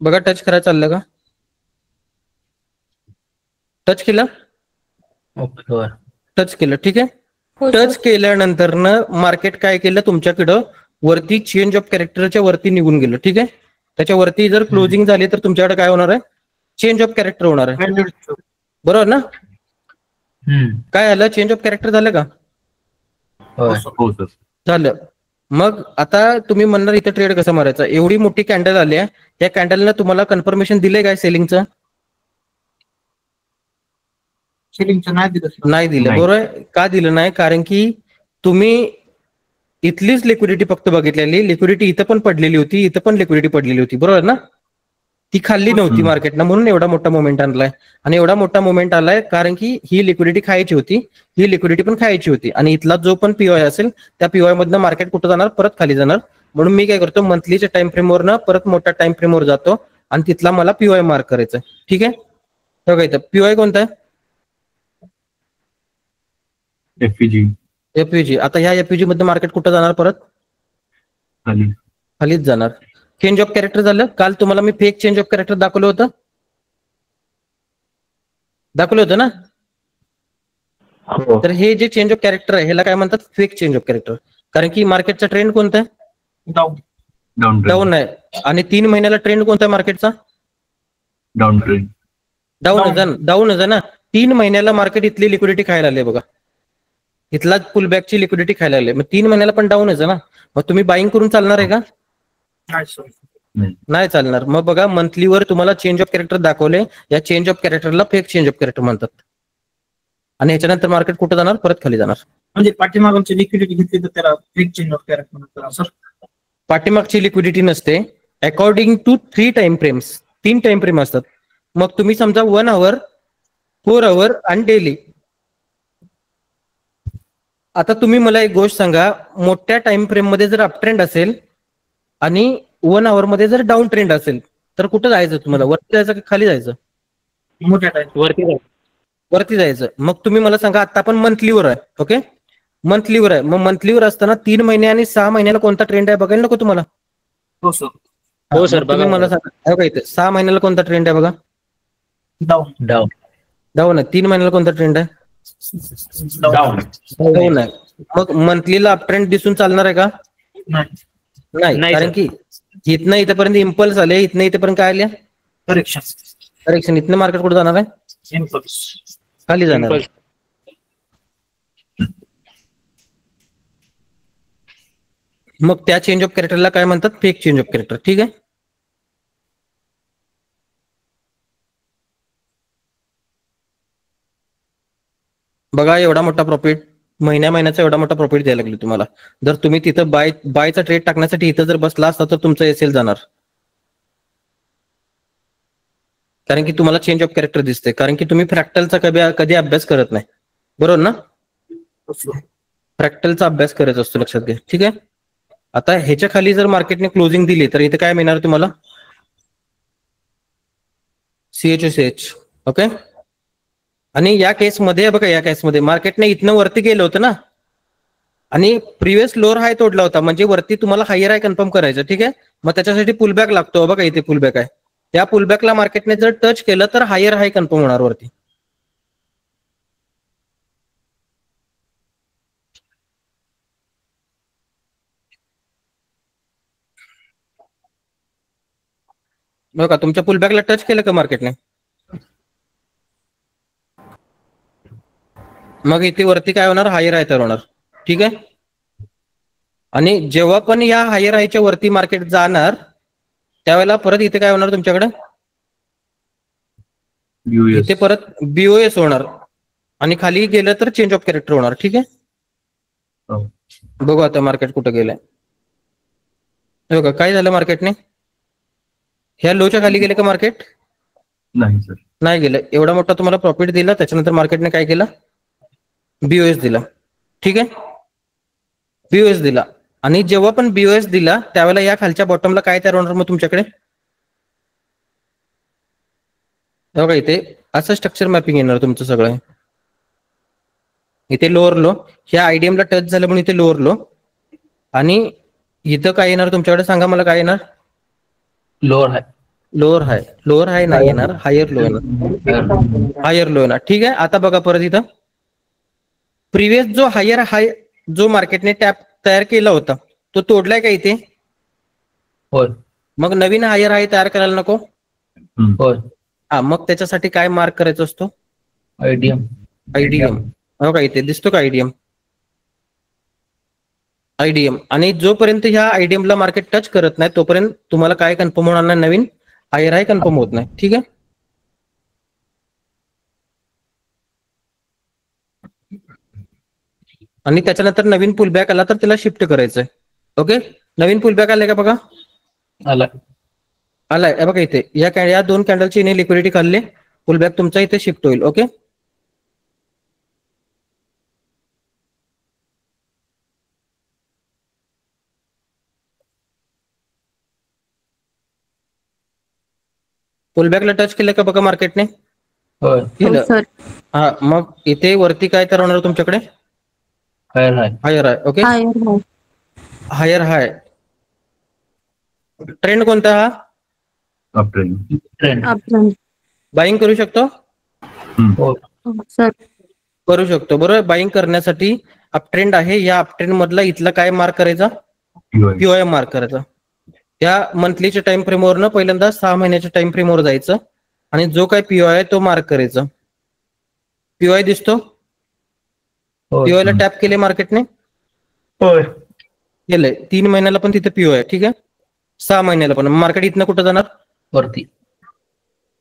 बघा टच करायला चाललं का? टच केलं? Okay lower. टच केलं, ठीक आहे. हो टच सर. केल्यानंतर मार्केट काय केलं तुमच्याकडं वरती चेंज ऑफ कॅरेक्टरच्या वरती निघून गेलं, ठीक आहे. त्याच्या वरती जर क्लोजिंग झाली तर तुमच्याकडे काय होणार आहे? चेंज ऑफ कॅरेक्टर होणार आहे, बरोबर ना? काय आलं? चेंज ऑफ कॅरेक्टर झालं का? होय. हो सर. झालं. मग आता तुम्ही म्हणणार इथं ट्रेड कसं मारायचं? एवढी मोठी कॅन्डल आली आहे, या कॅन्डलनं तुम्हाला कन्फर्मेशन दिलंय काय सेलिंगचं? सेलिंगचं नाही दिलं. नाही दिलं, नाही. बरोबर आहे. का दिलं नाही? कारण की तुम्ही इथलीच लिक्विडिटी फक्त बघितलेली. लिक्विडिटी इथं पण पडलेली होती, इथं पण लिक्विडिटी पडलेली होती, बरोबर ना? ती खाल्ली नव्हती मार्केटनं, म्हणून एवढा मोठा मोमेंट आणलाय. आणि एवढा मोठा मोमेंट आलाय कारण की ही लिक्विडिटी खायची होती, ही लिक्विडिटी पण खायची होती. आणि इथला जो पण पीओआय असेल त्या पीओआय मधनं मार्केट कुठं जाणार? परत खाली जाणार. म्हणून मी काय करतो, मंथलीच्या टाइम फ्रेमवरनं परत मोठ्या टाइम फ्रेमवर जातो आणि तिथला मला पीओआय मार्क करायचं, ठीक आहे. बघा इथं पीओआय कोणता आहे? एफईजी एफयूजी. आता ह्या एफयूजी मध्ये मार्केट कुठं जाणार? परत खाली. खालीच जाणार. चेंज ऑफ कॅरेक्टर झालं. काल तुम्हाला मी फेक चेंज ऑफ कॅरेक्टर दाखवलं होतं ना? हो. तर हे जे चेंज ऑफ कॅरेक्टर आहे ह्याला काय म्हणतात? Fake change of character. कारण की मार्केटचा ट्रेंड कोणता आहे? डाऊन. Down trend. डाऊन आहे. आणि 3 महिन्याला ट्रेंड कोणता आहे मार्केटचा? Down trend. डाऊन आहे ना. 3 महिन्याला मार्केट इथली लिक्विडिटी खायला आली बघा. इथला पुलबॅकची लिक्विडिटी खायला आली. मग 3 महिन्याला पण डाऊन आहे ना. मग तुम्ही बाईंग करून चालणार आहे का? नाही चालणार. मग बघा मंथलीवर तुम्हाला चेंज ऑफ कॅरेक्टर दाखवले. या चेंज ऑफ कॅरेक्टरला फेक चेंज ऑफ कॅरेक्टर म्हणतात. आणि ह्याच्यानंतर मार्केट कुठं जाणार? परत खाली जाणार. म्हणजे पाठीमागची लिक्विडिटी घेतली तर त्याला फेक चेंज ऑफ कॅरेक्टर म्हणतात सर. पाठीमागची लिक्विडिटी नसते. According to 3 time frames, 3 time frame असतात. मग तुम्ही समजा 1 आवर, 4 आवर आणि डेली. आता तुम्ही मला एक गोष्ट सांगा, मोठ्या टाइम फ्रेम मध्ये जर अप ट्रेंड असेल आणि 1 आवर मध्ये जर डाऊन ट्रेंड असेल तर कुठं जायचं तुम्हाला? वरती जायचं की खाली जायचं? मोठ्या टाइम वरती जायचं. मग तुम्ही मला सांगा, आता आपण मंथलीवर आहे, ओके? मंथलीवर आहे. मग मंथलीवर असताना 3 महिने आणि 6 महिन्याला कोणता ट्रेंड आहे बघायला नको तुम्हाला? हो सर. हो सर, तुम्ही मला सांगा, बघा इथे 6 महिन्याला कोणता ट्रेंड आहे बघा? डाऊन. डाऊन. डाऊन आहे. 3 महिन्याला कोणता ट्रेंड आहे? डाऊन. डाऊन आहे. मग मंथलीला अप ट्रेंड दिसून चालणार आहे का? नाही. नाही. कारण की इथनं इथपर्यंत इम्पल्स आले, इथनं इथपर्यंत काय आले? करेक्शन. करेक्शन. इथनं मार्केट कुठे जाणार आहे? इम्पल्स. खाली जाणार. मग त्या चेंज ऑफ कॅरेक्टरला काय म्हणतात? फेक चेंज ऑफ कॅरेक्टर, ठीक आहे. बघा एवढा मोठा प्रॉफिट, महिन्याचा एवढा मोठा प्रॉफिट द्यायला लागले तुम्हाला. जर तुम्ही तिथं बायचा ट्रेड टाकण्यासाठी इथं जर बसला असता तर तुमचं एसएल जाणार. कारण की तुम्हाला चेंज ऑफ कॅरेक्टर दिसते. कारण की तुम्ही फ्रॅक्टलचा कधी अभ्यास करत नाही, बरोबर ना? फ्रॅक्टलचा अभ्यास करत असतो, लक्षात घ्या, ठीक आहे. आता ह्याच्या खाली जर मार्केटने क्लोजिंग दिली तर इथे काय मिळणार तुम्हाला? CHOCH, okay. आणि या केसमध्ये बघा, या केसमध्ये मार्केटने इथनं वरती गेलं होतं ना आणि प्रिव्हियस लोअर हाय तोडला होता. म्हणजे वरती तुम्हाला हायर हाय कन्फर्म करायचं, ठीक आहे. मग त्याच्यासाठी पुलबॅक लागतो. बघा इथे पुलबॅक आहे. त्या पुलबॅकला मार्केटने जर टच केलं तर हायर हाय कन्फर्म होणार वरती. बघा तुमच्या पुलबॅकला टच केलं का मार्केटने? मग इथे वरती काय होणार? हायर हाय तर होणार, ठीक आहे. आणि जेव्हा पण या हायर हायच्या वरती मार्केट जाणार त्यावेळेला परत इथे काय होणार तुमच्याकडे? इथे परत BOS होणार आणि खाली गेलं तर चेंज ऑफ कॅरेक्टर होणार, ठीक आहे. बघू आता मार्केट कुठं गेलंय. बघा काय झालं मार्केटने? ह्या लोच्या खाली गेले का मार्केट? नाही सर. नाही गेलं. एवढा मोठा तुम्हाला प्रॉफिट दिला, त्याच्यानंतर मार्केटने काय केलं? BOS दिला, ठीक आहे. BOS दिला आणि जेव्हा पण BOS दिला त्यावेळेला या खालच्या बॉटमला काय तयार होणार मग तुमच्याकडे? बघा इथे असं स्ट्रक्चर मॅपिंग येणार तुमचं सगळं. इथे लोअर लो, ह्या आयडीएमला टच झालं म्हणून इथे लोअर लो. आणि इथं काय येणार तुमच्याकडे? सांगा मला काय येणार? लोअर हाय. लोअर हाय नाही येणार, हायर लो येणार, हायर लो येणार. ठीक आहे. आता बघा परत इथं प्रिव्हियस जो हायर हाय जो मार्केटने टॅप तयार केला होता तो तोडलाय का इथे? होय. मग नवीन हायर हाय तयार करायला नको? होय. हा, मग त्याच्यासाठी काय मार्क करायचा असतो? आयडीएम. आयडीएम. हो का, इथे दिसतो का आयडीएम? आयडीएम. आणि जोपर्यंत ह्या आयडीएम ला मार्केट टच करत नाही तोपर्यंत तुम्हाला काय कन्फर्म होणार नाही, नवीन हायर हाय कन्फर्म होत नाही. ठीक आहे. आणि त्याच्यानंतर नवीन पुलबॅक आला तर त्याला शिफ्ट करायचंय. ओके, नवीन पुलबॅक आलाय का बघा? आलाय. बघा इथे या 2 कॅन्डलची इने लिक्विडिटी खाल्ली, पुलबॅक तुमचा इथे शिफ्ट होईल. ओके, पुलबॅकला टच केलं का बघा मार्केटने? होय. केलं. सर. हा, मग इथे वरती काय तर होणार तुमच्याकडे? हायर हाय. हायर हाय. ओके, हायर हाय. ट्रेंड कोणता हा? Up trend. ट्रेंड. बाईंग करू शकतो? हो. सर. करू शकतो. बरोबर. बाईंग करण्यासाठी अप ट्रेंड आहे, या अप ट्रेंड मधला इथला काय मार्क करायचा? पीओआय मार्क करायचा. या मंथलीच्या टाइम फ्रेमवरनं पहिल्यांदा 6 महिन्याच्या टाइम फ्रेमवर जायचं आणि जो काय पीओआय आहे तो मार्क करायचा. पीओआय दिसतो? पीओआय ला टॅप केले मार्केटने? होय. केलंय. 3 महिन्याला पण तिथे पीओआय. ठीक आहे. 6 महिन्याला पण. मार्केट इथनं कुठं जाणार?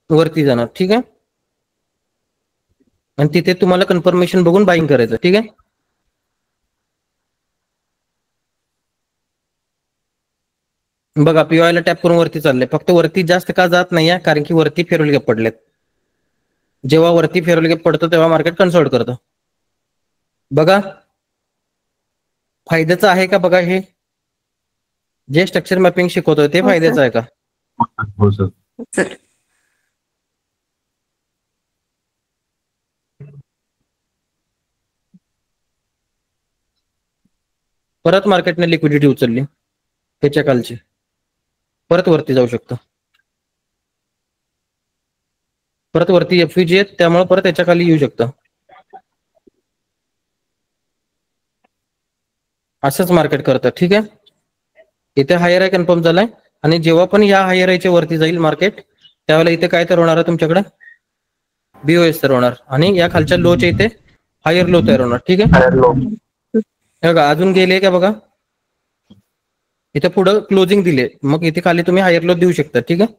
वरती जाणार. ठीक आहे. आणि तिथे तुम्हाला कन्फर्मेशन बघून बाईंग करायचं. ठीक आहे. बघा पीओआय ला टॅप करून वरती चाललंय. फक्त वरती जास्त का जात नाहीये? कारण की वरती फेरोल गॅप पडलेत. जेव्हा वरती फेरोल गॅप पडतो तेव्हा मार्केट कन्सोल्ट करतं. बघा फायद्याचं आहे का? बघा हे जे स्ट्रक्चर मॅपिंग शिकवतोय ते फायद्याचं आहे का? हो सर. सर. परत मार्केटने लिक्विडिटी उचलली त्याच्या खालची, परत वरती जाऊ शकतो. परत वरती एफव्हीजी आहेत त्यामुळे परत त्याच्या खाली येऊ शकतं. असंच मार्केट करतं. ठीक आहे. इथे हायर हाय कन्फर्म झालाय आणि जेव्हा पण या हायर हायच्या वरती जाईल मार्केट त्यावेळेला इथे काय तर होणार आहे तुमच्याकडे? बीओएस तर होणार आणि या खालच्या लोच्या इथे हायर लो तयार होणार. ठीक आहे. बघा अजून गेले का? बघा इथे पुढं क्लोजिंग दिले, मग इथे खाली तुम्ही हायर लो देऊ शकता. ठीक आहे.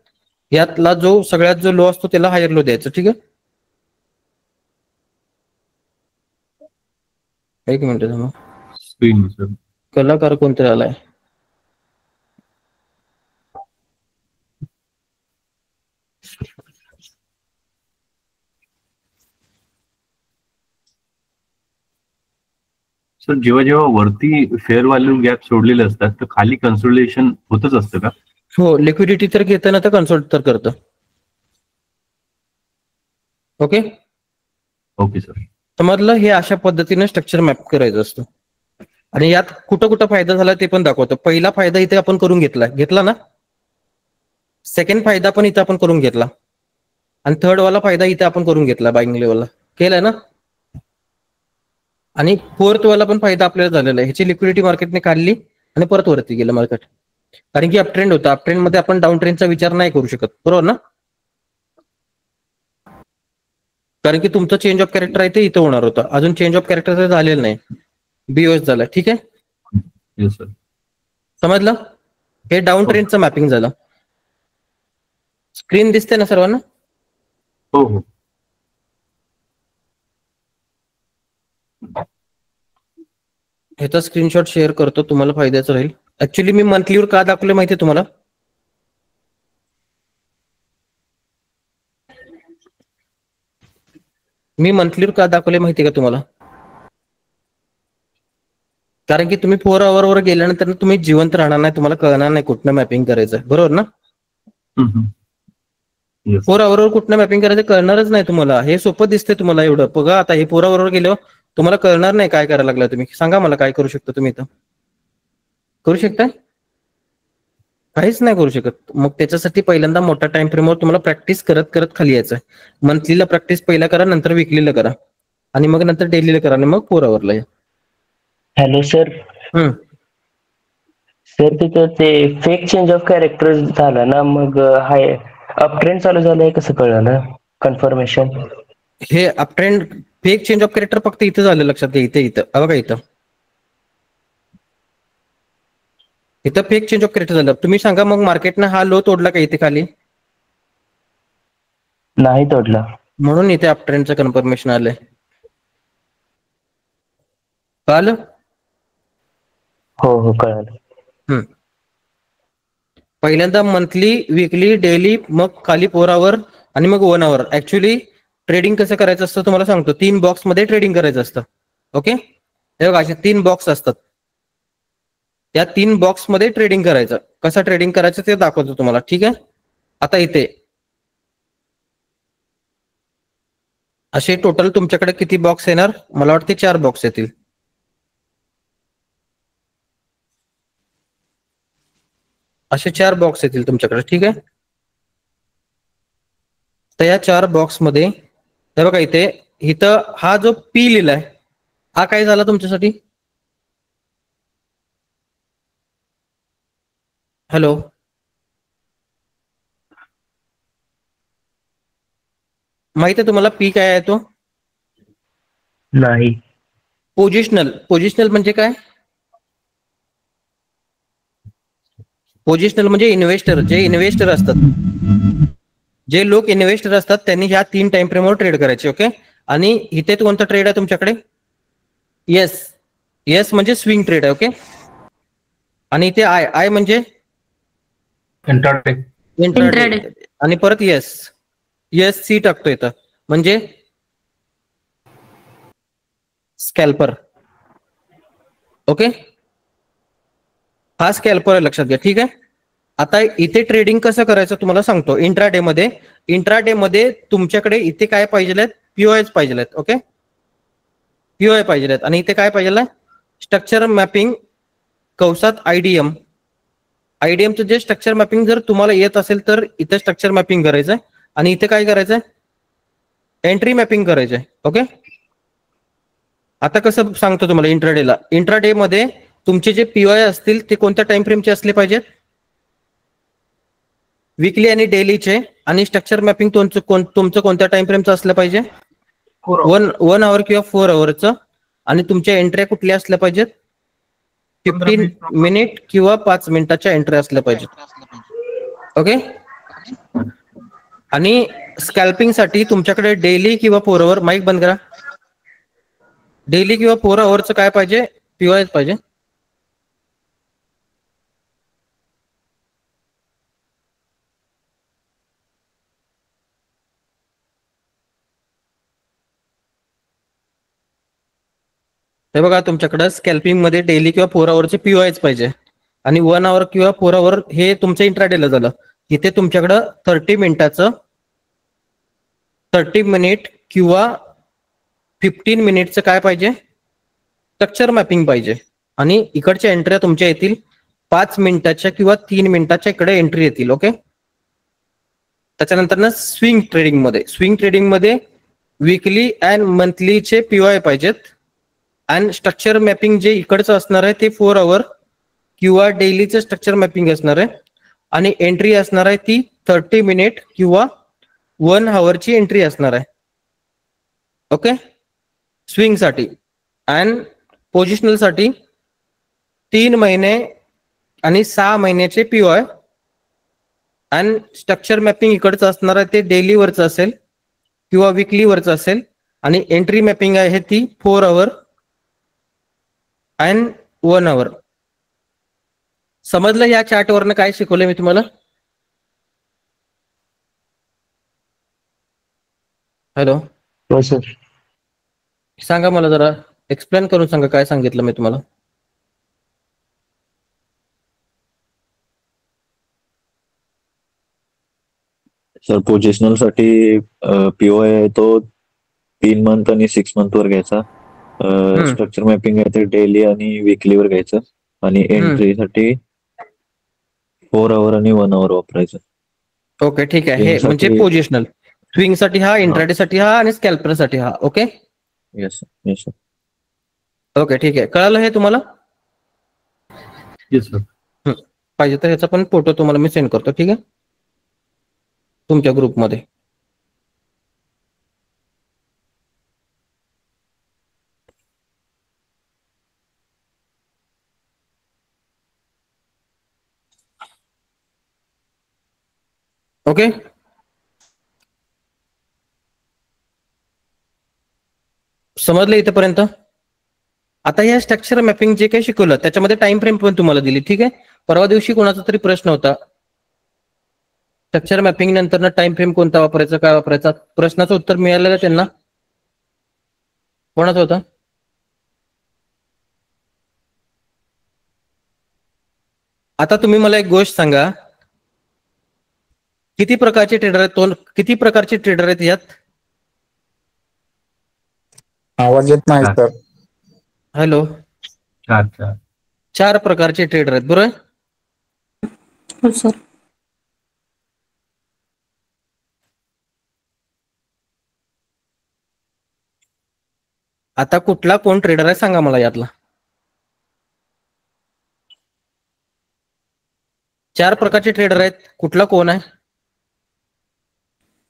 यातला जो सगळ्यात जो लो असतो त्याला हायर लो द्यायचं. ठीक आहे. एक मिनिट थांबा. Screen sir. कलाकार कोणतरी आलाय. सर जेव्हा जेव्हा वरती फेअर व्हॅल्यू गॅप सोडलेले असतात तर खाली कन्सोलिडेशन होतच असतं का? हो, लिक्विडिटी तर घेताना तर कन्सोल्ट तर करतं. ओके. Okay sir. समजलं? हे अशा पद्धतीने स्ट्रक्चर मॅप करायचं असतं आणि यात कुठं कुठं फायदा झाला ते पण दाखवतो. पहिला फायदा इथे आपण करून घेतला ना. सेकंड फायदा पण इथे आपण करून घेतला आणि थर्ड वाला फायदा इथे आपण करून घेतला. बाईंग लेवलला केलाय ना. आणि फोर्थ वाला पण फायदा आपल्याला झालेला आहे. ह्याची लिक्विडिटी मार्केटने काढली आणि परत वरती गेलं मार्केट, कारण की अप ट्रेंड होता. अप ट्रेंड मध्ये आपण डाऊन ट्रेंडचा विचार नाही करू शकत. बरोबर ना. कारण की तुमचं चेंज ऑफ कॅरेक्टर आहे ते इथं होणार होतं. अजून चेंज ऑफ कॅरेक्टर झालेलं नाही. बीओएस झाला. ठीक आहे. Yes sir. समजलं? हे डाऊन ट्रेंडचं मॅपिंग झालं. स्क्रीन दिसते ना सर्वांना? हो हो. ह्याचा स्क्रीनशॉट शेअर करतो, तुम्हाला फायद्याचं राहील. ऍक्च्युली मी मंथलीवर का दाखवले माहितीये तुम्हाला? मी मंथलीवर का दाखवले माहितीये का तुम्हाला? कारण की तुम्ही 4 आवर गेल्यानंतर तुम्ही जिवंत राहणार नाही, तुम्हाला कळणार नाही कुठनं मॅपिंग करायचं. बरोबर ना. 4 आवर कुठनं मॅपिंग करायचं कळणारच नाही तुम्हाला. हे सोपं दिसतंय तुम्हाला एवढं. बघा आता हे 4 आवर गेल्यावर तुम्हाला कळणार नाही काय करायला लागलं. तुम्ही सांगा मला काय करू शकता. तुम्ही इथं करू शकता? काहीच नाही करू शकत. मग त्याच्यासाठी पहिल्यांदा मोठ्या टाइम फ्रेमवर तुम्हाला प्रॅक्टिस करत करत खाली यायचं आहे. मंथलीला प्रॅक्टिस पहिला करा, नंतर विकलीला करा, आणि मग नंतर डेलीला करा, आणि मग 4 आवरला या. Hello sir. हम्म. सर तिथं ते फेक चेंज ऑफ कॅरेक्टर झालं ना, मग हाय अप ट्रेंड चालू झालंय कसं कळलं ना कन्फर्मेशन? हे uptrend fake change of character फक्त इथं झालं, लक्षात घ्या. इथं बघा, इथं फेक चेंज ऑफ कॅरेक्टर झालं. तुम्ही सांगा मग मार्केटनं हा लो तोडला का इथे खाली? नाही तोडला. म्हणून इथे अपट्रेंडचं कन्फर्मेशन आलंय. कळलं? हो कळलं. पहिल्यांदा मंथली, विकली, डेली, मग खाली 4 आवर, आणि मग 1 आवर. ऍक्च्युली ट्रेडिंग कसं करायचं असतं तुम्हाला सांगतो. 3 बॉक्स मध्ये ट्रेडिंग करायचं असतं. ओके, हे बघा असे 3 बॉक्स असतात. त्या 3 बॉक्स मध्ये ट्रेडिंग करायचं. कसं ट्रेडिंग करायचं ते दाखवतो तुम्हाला. ठीक आहे. आता इथे असे टोटल तुमच्याकडे किती बॉक्स येणार? मला वाटते 4 बॉक्स येतील. असे 4 बॉक्स येतील तुमच्याकडे. ठीक आहे. तर या 4 बॉक्स मध्ये हे बघा, इथं हा जो पी लिहिलाय, हा काय झाला तुमच्यासाठी? हॅलो, माहिती आहे तुम्हाला पी काय आहे? तो नाही. पोझिशनल म्हणजे काय? पोझिशनल म्हणजे इन्व्हेस्टर, जे इन्व्हेस्टर असतात, जे लोक इन्व्हेस्टर असतात, त्यांनी ह्या 3 टाइम फ्रेमवर ट्रेड करायचे. ओके. आणि इथे कोणता ट्रेड आहे तुमच्याकडे? येस म्हणजे स्विंग ट्रेड आहे. ओके. आणि इथे आय म्हणजे इंट्राडे, आणि परत येस सी टाकतो इथं, म्हणजे स्कॅल्पर. ओके, हा स्कॅल्पर आहे, लक्षात घ्या. ठीक आहे. आता इथे ट्रेडिंग कसं करायचं तुम्हाला सांगतो. इंट्राडे मध्ये तुमच्याकडे इथे काय पाहिजे? पीओएस पाहिजे. ओके, पीओआय पाहिजे. आणि इथे काय पाहिजे? स्ट्रक्चर मॅपिंग कंसात आयडीएमचं जे स्ट्रक्चर मॅपिंग जर तुम्हाला येत असेल तर इथे स्ट्रक्चर मॅपिंग करायचंय, आणि इथे काय करायचंय? एंट्री मॅपिंग करायचंय. ओके. आता कसं सांगतो तुम्हाला. इंट्राडे मध्ये तुमचे जे पीओआय असतील ते कोणत्या टाइम फ्रेमचे असले पाहिजेत? विकली आणि डेलीचे. आणि स्ट्रक्चर मॅपिंग तुमचं कोणत्या टाइम फ्रेमचं असलं पाहिजे? 1 आवर किंवा 4 आवरचं. आणि तुमच्या एंट्र्या कुठल्या असल्या पाहिजेत? 15 मिनिट किंवा 5 मिनिटाच्या एंट्री असल्या पाहिजेत. ओके. आणि स्कॅल्पिंग साठी तुमच्याकडे डेली किंवा 4 आवर, माईक बंद करा, डेली किंवा 4 आवरचं काय पाहिजे? पीओआय पाहिजे. हे बघा, तुमच्याकडे स्कॅल्पिंग मध्ये डेली किंवा 4 आवरचे पीओआयच पाहिजे. आणि 1 आवर किंवा 4 आवर हे तुमचं इंट्राडेला झालं. इथे तुमच्याकडं 30 मिनिट किंवा 15 मिनिटचं काय पाहिजे? स्ट्रक्चर मॅपिंग पाहिजे. आणि इकडच्या एंट्र्या तुमच्या येतील 5 मिनिटाच्या किंवा 3 मिनिटाच्या इकडे एंट्री येतील. ओके. त्याच्यानंतर ना स्विंग ट्रेडिंग मध्ये विकली अँड मंथलीचे पीओआय पाहिजेत. अँड स्ट्रक्चर मॅपिंग जे इकडचं असणार आहे ते 4 आवर किंवा डेलीचं स्ट्रक्चर मॅपिंग असणार आहे. आणि एंट्री असणार आहे ती 30 मिनिट किंवा 1 आवरची एंट्री असणार आहे. ओके. स्विंग साठी. अँड पोझिशनल साठी 3 महिने आणि 6 महिन्याचे पीओआय. अँड स्ट्रक्चर मॅपिंग इकडचं असणार आहे ते डेलीवरचं असेल किंवा विकलीवरचं असेल. आणि एंट्री मॅपिंग आहे ती 4 आवर अँड 1 आवर. समजलं या चार्टवरनं काय शिकवलंय मी तुम्हाला? हॅलो, हो सर. सांगा मला जरा एक्सप्लेन करून सांगा काय सांगितलं मी तुम्हाला. सर पोझिशनल साठी पीओआय आहे तो 3 मंथ आणि 6 मंथ वर घ्यायचा. स्ट्रक्चर मॅपिंग आहे ते डेली आणि विकली वर घ्यायचं. आणि एंट्री साठी 4 आवर आणि 1 आवर वापरायचं. ओके ठीक आहे. हे Swing म्हणजे साठी- पोझिशनल. स्विंग साठी हा, इंट्राडे साठी हा आणि स्कॅल्पर साठी हा. Okay yes yes sir. Okay ठीक आहे. कळालं हे तुम्हाला? Yes sir. पाहिजे तर ह्याचा पण फोटो तुम्हाला मी सेंड करतो. ठीक आहे, तुमच्या ग्रुपमध्ये. ओके समजलं इथपर्यंत? आता या स्ट्रक्चर मॅपिंग जे काही शिकवलं त्याच्यामध्ये टाइम फ्रेम पण तुम्हाला दिली. ठीक आहे, परवा दिवशी कोणाचा तरी प्रश्न होता, स्ट्रक्चर मॅपिंग नंतर टाइम फ्रेम कोणता वापरायचा, काय वापरायचा, प्रश्नाचं उत्तर मिळालेलं त्यांना. कोणाचं होतं? आता तुम्ही मला एक गोष्ट सांगा, किती प्रकारचे ट्रेडर आहेत? किती प्रकारचे ट्रेडर आहेत यात? आवाज येत नाही सर. हॅलो, 4 प्रकारचे ट्रेडर आहेत, बरोबर? हो सर. आता कुठला कोण ट्रेडर आहे सांगा मला यातला. 4 प्रकारचे ट्रेडर आहेत, कुठला कोण आहे?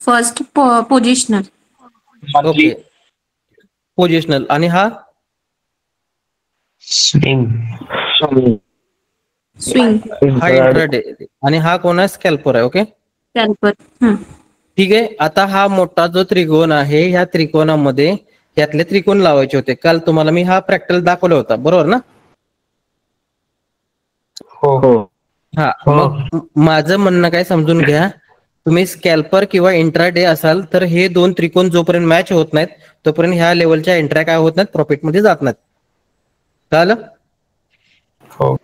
First positional. Okay, positional. आणि हा स्विंग. स्विंग. हा इंट्राडे. आणि हा कोण आहे? स्कॅल्पर आहे. ओके स्कॅल्पर. ठीक आहे. आता हा मोठा जो त्रिकोण आहे, ह्या त्रिकोणामध्ये यातले त्रिकोण लावायचे होते. काल तुम्हाला मी हा प्रॅक्टिकल दाखवला होता, बरोबर ना? हो. हा, मग माझं म्हणणं काय समजून घ्या, तुम्ही स्कॅल्पर किंवा इंट्राडे असाल तर हे 2 त्रिकोण जोपर्यंत मॅच होत नाहीत तोपर्यंत ह्या लेवलच्या एंट्र्या काय होत नाहीत, प्रॉफिटमध्ये जात नाहीत. कळलं? हो.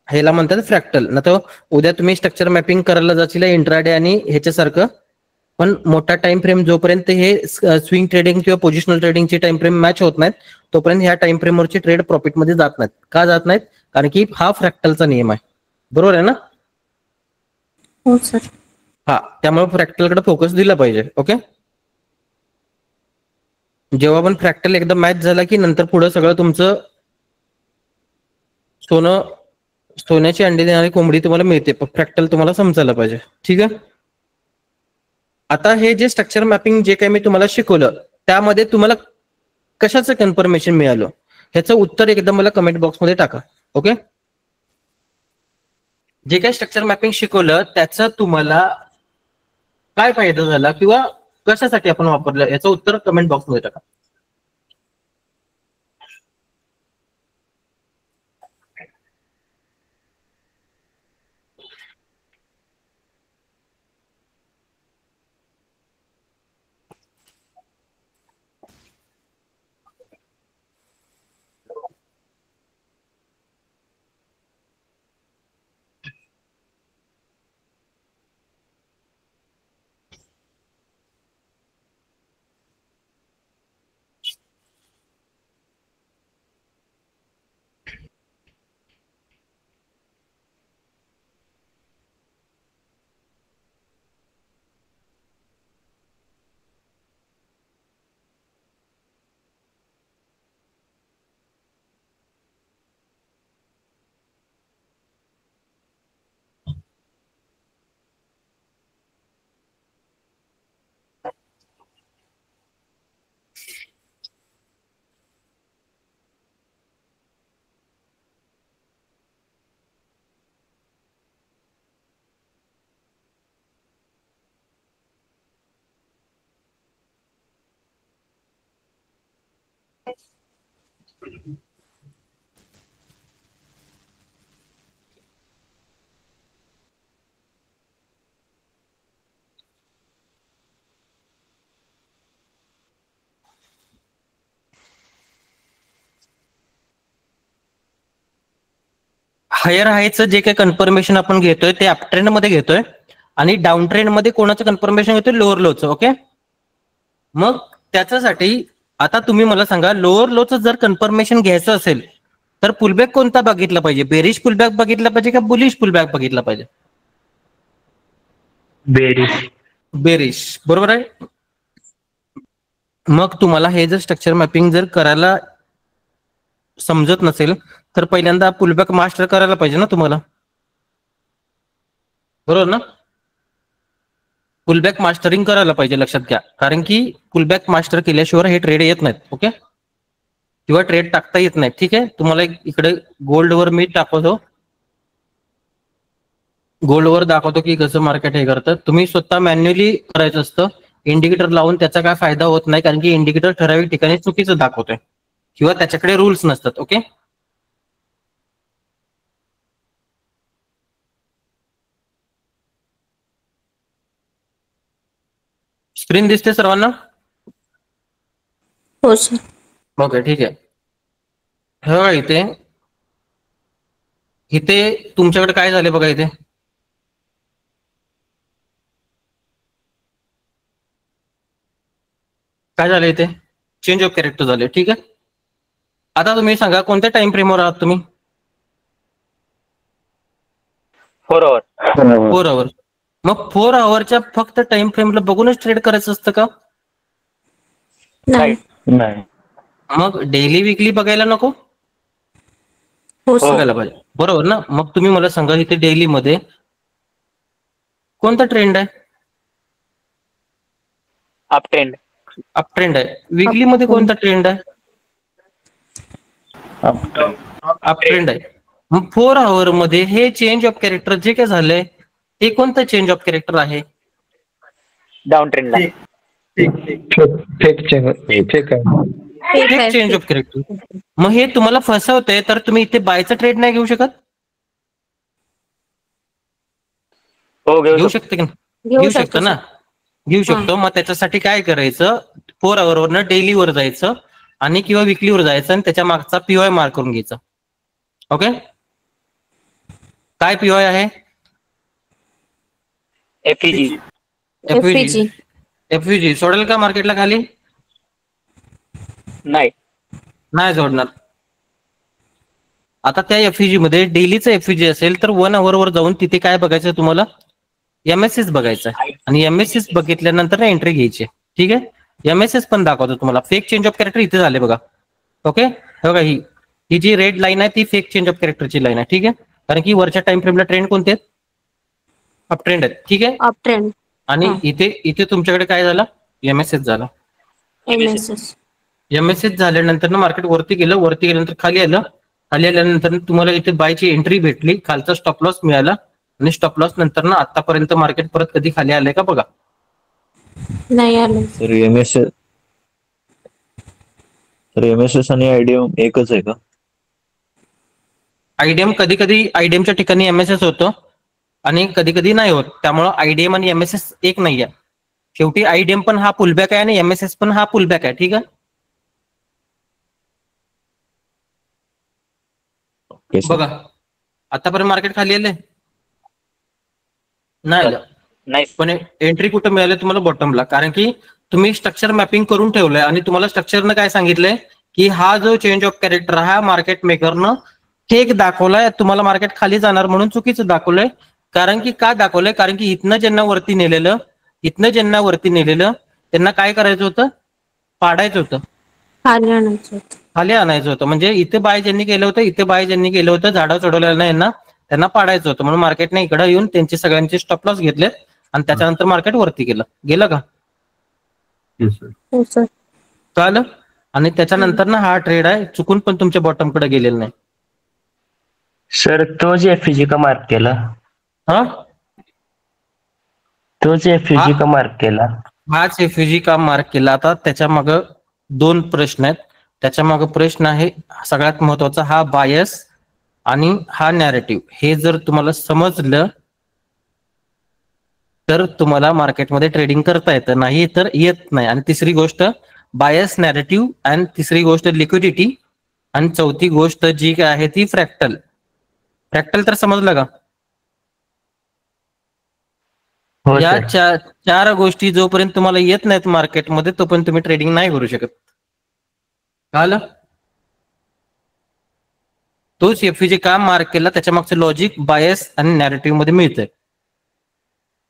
ह्याला म्हणतात फ्रॅक्टल. ना तर उद्या तुम्ही स्ट्रक्चर मॅपिंग करायला जाशील इंट्राडे आणि ह्याच्यासारखं, पण मोठा टाइम फ्रेम जोपर्यंत हे स्विंग ट्रेडिंग किंवा पोझिशनल ट्रेडिंगची टाइम फ्रेम मॅच होत नाहीत तोपर्यंत ह्या टाइम फ्रेमवरची ट्रेड प्रॉफिटमध्ये जात नाहीत. का जात नाहीत? कारण की हा फ्रॅक्टलचा नियम आहे, बरोबर आहे ना? हो सर. हा, त्यामुळे फ्रॅक्टलकडे फोकस दिला पाहिजे. ओके, जेव्हा पण फ्रॅक्टल एकदम मॅच झाला की नंतर पुढे सगळं तुमचं सोन्याची अंडी देणारी कोंबडी तुम्हाला मिळते. फ्रॅक्टल तुम्हाला समजायला पाहिजे. ठीक आहे, आता हे जे स्ट्रक्चर मॅपिंग जे काही मी तुम्हाला शिकवलं त्यामध्ये तुम्हाला कशाचं कन्फर्मेशन मिळालं ह्याचं उत्तर एकदा मला कमेंट बॉक्समध्ये टाका. ओके, जे काही स्ट्रक्चर मॅपिंग शिकवलं त्याचा तुम्हाला काय फायदा झाला किंवा कशासाठी आपण वापरलं याचं उत्तर कमेंट बॉक्समध्ये टाका. हायर हायचं जे काही कन्फर्मेशन आपण घेतोय ते अप ट्रेंड मध्ये घेतोय आणि डाऊन ट्रेंड मध्ये कोणाचं कन्फर्मेशन घेतोय? लोअर लोचं. ओके, मग त्याच्यासाठी आता तुम्ही मला सांगा, लोअर लोचं जर कन्फर्मेशन घ्यायचं असेल तर पुलबॅक कोणता बघितला पाहिजे? बेरिश पुलबॅक बघितला पाहिजे का बुलिश पुलबॅक बघितला पाहिजे? बेरीज. बेरिश, बरोबर आहे. मग तुम्हाला हे जर स्ट्रक्चर मॅपिंग जर करायला समजत नसेल तर पहिल्यांदा पुलबॅक मास्टर करायला पाहिजे ना तुम्हाला, बरोबर ना? पुलबॅक मास्टरिंग करायला पाहिजे, लक्षात घ्या. कारण की पुलबॅक मास्टर केल्याशिवाय हे ट्रेड येत नाहीत. ओके, किंवा ट्रेड टाकता येत नाही. ठीक आहे, तुम्हाला इकडे गोल्डवर मी टाकवतो, गोल्डवर दाखवतो की कसं मार्केट हे करतं. तुम्ही स्वतः मॅन्युअली करायचं असतं. इंडिकेटर लावून त्याचा काय फायदा होत नाही, कारण की इंडिकेटर ठराविक ठिकाणी चुकीचं दाखवतोय किंवा त्याच्याकडे रूल्स नसतात. ओके, स्क्रीन दिसते सर्वांना? हो सर. ओके, ठीक आहे. हे बघा इथे इथे तुमच्याकडे काय झाले बघा, इथे काय झालं, इथे चेंज ऑफ कॅरेक्टर झाले. ठीक आहे, आता तुम्ही सांगा कोणत्या टाइम फ्रेमवर आहात तुम्ही? 4 hour. 4 आवर. मग 4 आवरच्या फक्त टाइम फ्रेमला बघूनच ट्रेड करायचं असतं का? नाही. नाही. मग डेली विकली बघायला नको? हो सर. बघायला पाहिजे, बरोबर ना? मग तुम्ही मला सांगा इथे डेली मध्ये कोणता ट्रेंड आहे? Up trend. अप ट्रेंड आहे. विकली मध्ये कोणता ट्रेंड आहे? अप ट्रेंड आहे. मग 4 आवर मध्ये हे चेंज ऑफ कॅरेक्टर जे काय झालंय ते कोणतं चेंज ऑफ कॅरेक्टर आहे? डाऊन ट्रेंडला. फेक आहे. Change of character. मग हे तुम्हाला फसवतंय, तर तुम्ही इथे बायचा ट्रेड नाही घेऊ शकत? हो, घेऊ शकते की नाही? घेऊ शकतो ना, घेऊ हा. शकतो. मग त्याच्यासाठी काय करायचं, 4 आवर डेलीवर जायचं आणि किंवा विकलीवर जायचं आणि त्याच्या मागचा पीओआय मार्क करून घ्यायचा. ओके, काय पीओआय आहे? एफईजी. FVG. एफव्हीजी सोडेल का मार्केटला खाली? नाही. नाही सोडणार. आता त्या एफव्हीजी मध्ये डेलीचं एफव्हीजी असेल तर 1 आवर जाऊन तिथे काय बघायचं तुम्हाला? एमएसएस बघायचं आहे. आणि एमएसएस बघितल्यानंतर एंट्री घ्यायची. ठीक आहे, एमएसएस पण दाखवतो तुम्हाला. फेक चेंज ऑफ कॅरेक्टर इथे झाले बघा. ओके, हे बघा ही जी रेड लाईन आहे ती फेक चेंज ऑफ कॅरेक्टरची लाईन आहे. ठीक आहे, कारण की वरच्या टाइम फ्रेमला ट्रेंड कोणते आहेत? अप ट्रेंड आहेत. ठीक आहे, अप ट्रेंड. आणि इथे तुमच्याकडे काय झालं? एमएसएस झाला. MSS. एमएसएस झाल्यानंतर मार्केट वरती गेलं, वरती गेल्यानंतर खाली आलं. खाली आल्यानंतर तुम्हाला इथे बायची एंट्री भेटली, खालचा स्टॉप लॉस मिळाला आणि स्टॉप लॉस नंतर ना आतापर्यंत मार्केट परत कधी खाली आलंय का बघा? नाही आलं. तर एमएसएस आणि आयडीएम एकच आहे का? आयडीएम कधी कधी आयडीएमच्या ठिकाणी एमएसएस होतं आणि कधी कधी नाही होत. त्यामुळं आयडीएम आणि एमएसएस एक नाही आहे. शेवटी आयडीएम पण हा पुलबॅक आहे आणि एमएसएस पण हा पुलबॅक आहे. ठीक आहे, बघा आतापर्यंत मार्केट खाली आले नाही आलं. नाही. पण एंट्री कुठं मिळाली तुम्हाला? बॉटमला. कारण की तुम्ही स्ट्रक्चर मॅपिंग करून ठेवलंय आणि तुम्हाला स्ट्रक्चरनं काय सांगितलंय की हा जो चेंज ऑफ कॅरेक्टर हा मार्केट मेकरनं फेक दाखवलाय, तुम्हाला मार्केट खाली जाणार म्हणून चुकीचं दाखवलंय. कारण की का दाखवलंय? कारण की इथनं ज्यांना वरती नेलेलं त्यांना काय करायचं होतं? पाडायचं होतं, खाली आणायचं होतं. खाली आणायचं होतं. म्हणजे इथे बाय ज्यांनी केलं होतं झाडं चढवलेलं नाही ना, त्यांना पाडायचं होतं. म्हणून मार्केटने इकडे येऊन त्यांचे सगळ्यांचे स्टॉप लॉस घेतले आणि त्याच्यानंतर मार्केट वरती गेलं का? Yes sir. हो सर. कळलं? आणि त्याच्यानंतर ना हा ट्रेड आहे, चुकून पण तुमच्या बॉटम कडे गेलेला नाही. सर तोच एफईजी का मार्क केला? हा, तोच एफईजी का मार्क केला? हाच एफईजी का मार्क केला? आता त्याच्या मागं 2 प्रश्न आहेत. त्याच्या मागं प्रश्न आहे सगळ्यात महत्वाचा, हा बायस आणि हा नॅरेटिव्ह. हे जर तुम्हाला समजलं तर तुम्हाला मार्केटमध्ये ट्रेडिंग करता येतं, नाही तर येत नाही. आणि तिसरी गोष्ट बायस, नॅरेटिव्ह, आणि तिसरी गोष्ट लिक्विडिटी, आणि चौथी गोष्ट जी काय आहे ती फ्रॅक्टल. तर समजलं का? हो या सर. 4 गोष्टी जोपर्यंत तुम्हाला येत नाहीत मार्केटमध्ये तोपर्यंत तुम्ही ट्रेडिंग नाही करू शकत. कळलं? तोच एफव्हीजी का मार्क केला त्याच्या मागचं लॉजिक, बायस आणि नॅरेटिव्ह मध्ये मिळतंय.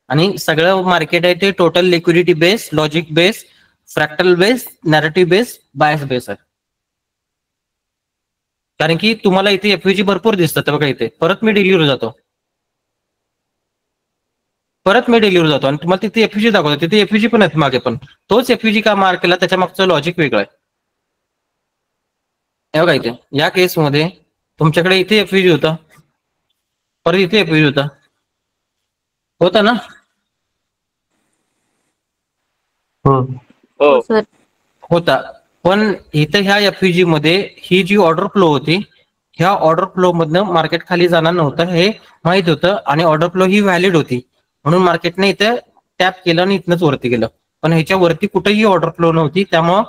आणि सगळं मार्केट आहे ते total liquidity base, logic base, fractal base, narrative base, bias base आहे. कारण की तुम्हाला इथे एफव्हीजी भरपूर दिसतात बघा इथे. परत मी डेलीवर जातो आणि तुम्हाला तिथे एफव्हीजी दाखवतो. तिथे एफव्हीजी पण आहेत मागे, पण तोच एफव्हीजी का मार्क केला त्याच्या मागचं लॉजिक वेगळं आहे. हे बघा इथे या केसमध्ये तुमच्याकडे इथे एफव्हीजी होता, परत इथे एफव्हीजी होता ना. हो सर. होता. पण इथं ह्या एफव्हीजी मध्ये ही जी ऑर्डर फ्लो होती, ह्या ऑर्डर फ्लो मधनं मार्केट खाली जाणार नव्हतं हे माहित होतं. आणि ऑर्डर फ्लो ही व्हॅलिड होती म्हणून मार्केटने इथं टॅप केलं आणि इथनच वरती गेलं. पण ह्याच्या वरती कुठेही ऑर्डर फ्लो नव्हती. त्यामुळं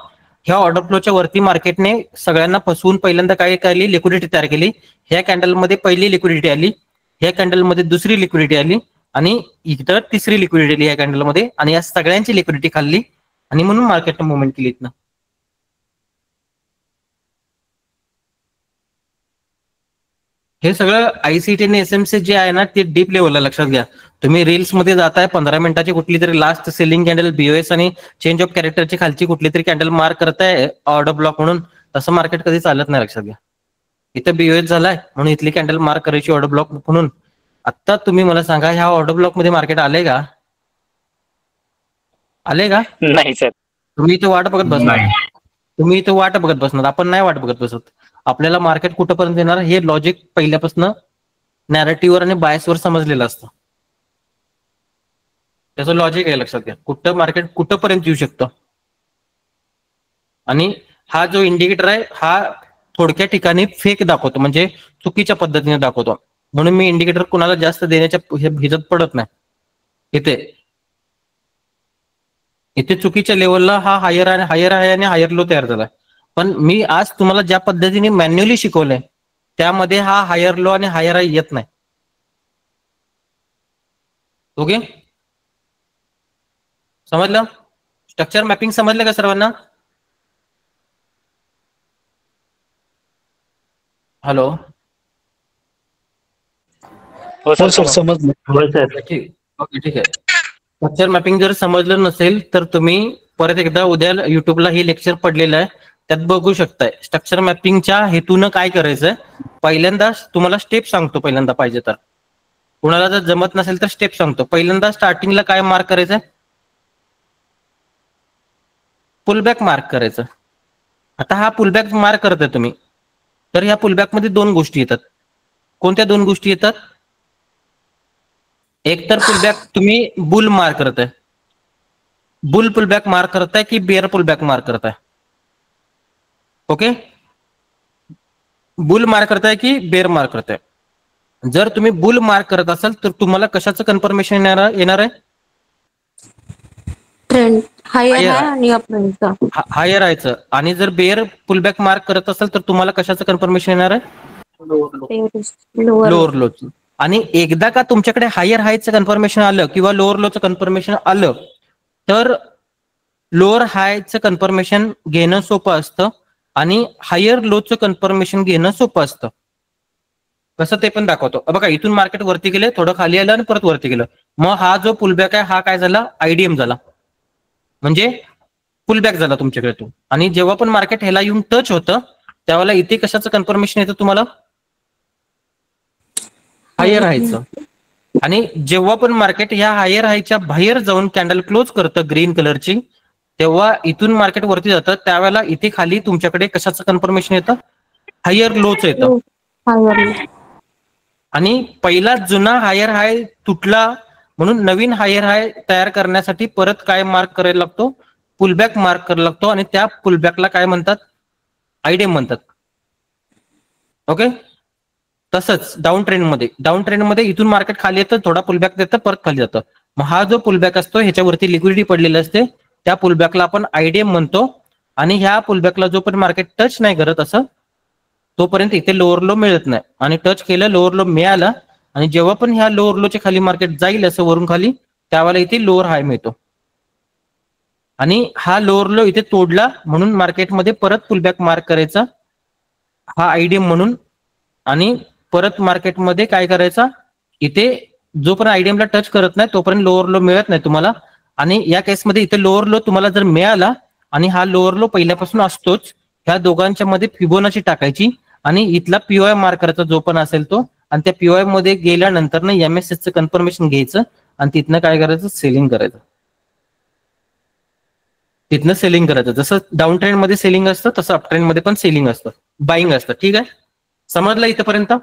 ह्या ऑर्डर फ्लोच्या वरती मार्केटने सगळ्यांना फसवून पहिल्यांदा काय केली, लिक्विडिटी तयार केली. ह्या कॅन्डलमध्ये पहिली लिक्विडिटी आली, ह्या कॅन्डलमध्ये दुसरी लिक्विडिटी आली आणि इथं तिसरी लिक्विडिटी आली या कॅन्डलमध्ये. आणि या सगळ्यांची लिक्विडिटी खाल्ली आणि म्हणून मार्केटने मुवमेंट केली इथनं. हे सगळं आयसीटी आणि एसएमसी जे आहे ना ते डीप लेवलला लक्षात घ्या. तुम्ही रील्स मध्ये जाताय 15 मिनिटाची कुठली तरी लास्ट सेलिंग कॅन्डल बीओएस आणि चेंज ऑफ कॅरेक्टरची खालची कुठली तरी कॅन्डल मार्क करताय ऑर्डर ब्लॉक म्हणून. तसं मार्केट कधी चालत नाही, लक्षात घ्या. इथं बीओएस झालाय म्हणून इथली कॅन्डल मार्क करायची ऑर्डर ब्लॉक म्हणून. आता तुम्ही मला सांगा ह्या ऑर्डर ब्लॉक मध्ये मार्केट आले का? नाही सर. तुम्ही इथं वाट बघत बसणार. आपण नाही वाट बघत बसत. आपल्याला मार्केट कुठंपर्यंत येणार हे लॉजिक पहिल्यापासून नॅरेटिव्हवर आणि बायसवर समजलेलं असतं. त्याचं लॉजिक आहे, लक्षात घ्या. कुठं मार्केट कुठंपर्यंत येऊ शकतं. आणि हा जो इंडिकेटर आहे हा थोडक्या ठिकाणी फेक दाखवतो, म्हणजे चुकीच्या पद्धतीने दाखवतो. म्हणून मी इंडिकेटर कुणाला जास्त देण्याच्या भिजत पडत नाही. इथे चुकीच्या लेवलला हा हायर आहे आणि हायर लो तयार झालाय. पण मी आज तुम्हाला ज्या पद्धतीने मॅन्युअली शिकवलंय त्यामध्ये हा हायर लो आणि हायर हाय येत नाही. ओके, समजलं? स्ट्रक्चर मॅपिंग समजलं का सर्वांना? हॅलो. हो सर समजलं. ठीक आहे. स्ट्रक्चर मॅपिंग जर समजलं नसेल तर तुम्ही परत एकदा उद्या युट्यूबला ही लेक्चर पडलेलं आहे त्यात बघू शकताय. स्ट्रक्चर मॅपिंगच्या हेतून काय करायचं पहिल्यांदा तुम्हाला स्टेप सांगतो. पहिल्यांदा पाहिजे तर कुणाला जर जमत नसेल तर स्टेप सांगतो. पहिल्यांदा स्टार्टिंगला काय मार्क करायचं? पुलबॅक मार्क करायचं. आता हा पुलबॅक मार्क करताय तुम्ही तर ह्या पुलबॅक मध्ये दोन गोष्टी येतात. कोणत्या दोन गोष्टी येतात? एक तर पुलबॅक तुम्ही बुल मार्क करताय, बुल पुलबॅक मार्क करताय की बेअर पुलबॅक मार्क करताय? ओके, बुल मार्क करताय की बेअर मार्क करताय? जर तुम्ही बुल मार्क करत असाल तर तुम्हाला कशाचं कन्फर्मेशन येणार आहे? ट्रेंड हायर आहे आणि अपट्रेंडचा. हायर आहेचं. आणि जर बेअर पुलबॅक मार्क करत असाल तर तुम्हाला कशाचं कन्फर्मेशन येणार आहे? लोअर लोचं. आणि एकदा का तुमच्याकडे हायर हायचं कन्फर्मेशन आलं किंवा लोअर लोचं कन्फर्मेशन आलं तर लोअर हायचं कन्फर्मेशन घेणं सोपं असतं आणि हायर लोचं कन्फर्मेशन घेणं सोपं असतं. कसं ते पण दाखवतो. बघा इथून मार्केट वरती गेले, थोडं खाली आलं आणि परत वरती गेलं. मग हा जो पुलबॅक आहे हा काय झाला? आयडीएम झाला, म्हणजे पुलबॅक झाला तुमच्याकडे तो. आणि जेव्हा पण मार्केट ह्याला येऊन टच होतं त्यावेळेला इथे कशाचं कन्फर्मेशन येतं तुम्हाला? हायर हायचं. आणि जेव्हा पण मार्केट ह्या हायर हायच्या बाहेर जाऊन कॅन्डल क्लोज करतं ग्रीन कलरची तेव्हा इथून मार्केट वरती जातं त्यावेळेला इथे खाली तुमच्याकडे कशाचं कन्फर्मेशन येतं? हायर लोचं येतं. आणि पहिला जुना हायर हाय तुटला म्हणून नवीन हायर हाय तयार करण्यासाठी परत काय मार्क करायला लागतो? पुलबॅक मार्क करायला लागतो. आणि त्या पुलबॅकला काय म्हणतात? आयडीएम म्हणतात. ओके, तसंच डाऊन ट्रेंडमध्ये इथून मार्केट खाली येतं, थोडा पुलबॅक देतं, परत खाली जातं. मग हा जो पुलबॅक असतो ह्याच्यावरती लिक्विडिटी पडलेली असते त्या पुलबॅकला आपण आयडीएम म्हणतो. आणि ह्या पुलबॅकला जो पण मार्केट टच नाही करत असं तोपर्यंत इथे लोअर लो मिळत नाही. आणि टच केलं, लोअर लो मिळाला आणि जेव्हा पण ह्या लोअर लोच्या खाली मार्केट जाईल असं वरून खाली त्यावेळेला इथे लोअर हाय मिळतो. आणि हा लोअर लो इथे तोडला म्हणून मार्केटमध्ये परत पुलबॅक मार्क करायचा, हा आयडीएम म्हणून आणि परत मार्केटमध्ये काय करायचा, इथे जोपर्यंत आयडीएमला टच करत नाही तोपर्यंत लोअर लो मिळत नाही तुम्हाला. आणि या केसमध्ये इथे लोअर लो तुम्हाला जर मिळाला आणि हा लोअर लो पहिल्यापासून असतोच, ह्या दोघांच्या मध्ये फिबोनाची टाकायची आणि इथला पीओआय मार्क करायचा जो पण असेल तो, आणि त्या पीओआय मध्ये गेल्यानंतर ना एमएसएसचं कन्फर्मेशन घ्यायचं आणि तिथनं काय करायचं, सेलिंग करायचं. तिथनं सेलिंग करायचं. जसं डाऊन ट्रेंड मध्ये सेलिंग असतं तसं अप ट्रेंड मध्ये पण सेलिंग असतं, बाईंग असतं. ठीक आहे, समजलं इथपर्यंत?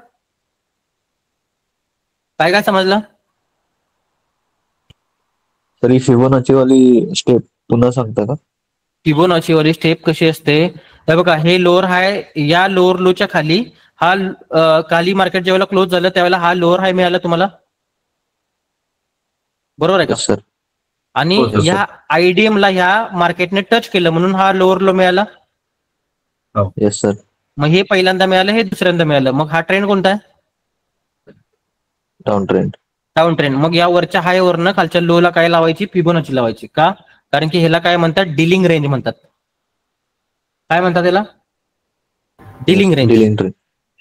काय काय समजलं? तरी फिबोनाची वाली स्टेप पुन्हा सांगता का? फिबोनाची वाली स्टेप कशी असते, हे बघा, हे लोअर हाय, या लोअर लोच्या खाली हा खाली मार्केट ज्यावेळेला क्लोज झालं त्यावेळेला हा लोअर हाय मिळाला तुम्हाला, बरोबर आहे का? सर आणि हो, सर. ह्या आयडीएमला ह्या मार्केटने टच केलं म्हणून हा लोअर लो मिळाला. Yes sir. मग हे पहिल्यांदा मिळालं, हे दुसऱ्यांदा मिळालं. मग हा ट्रेंड कोणता आहे? Down trend. Down trend. मग या वरच्या हाय वरनं खालच्या लो ला काय लावायची, फिबोनाची लावायची. का? कारण की ह्याला काय म्हणतात, डीलिंग रेंज म्हणतात. काय म्हणतात त्याला? Dealing range. Dealing trend.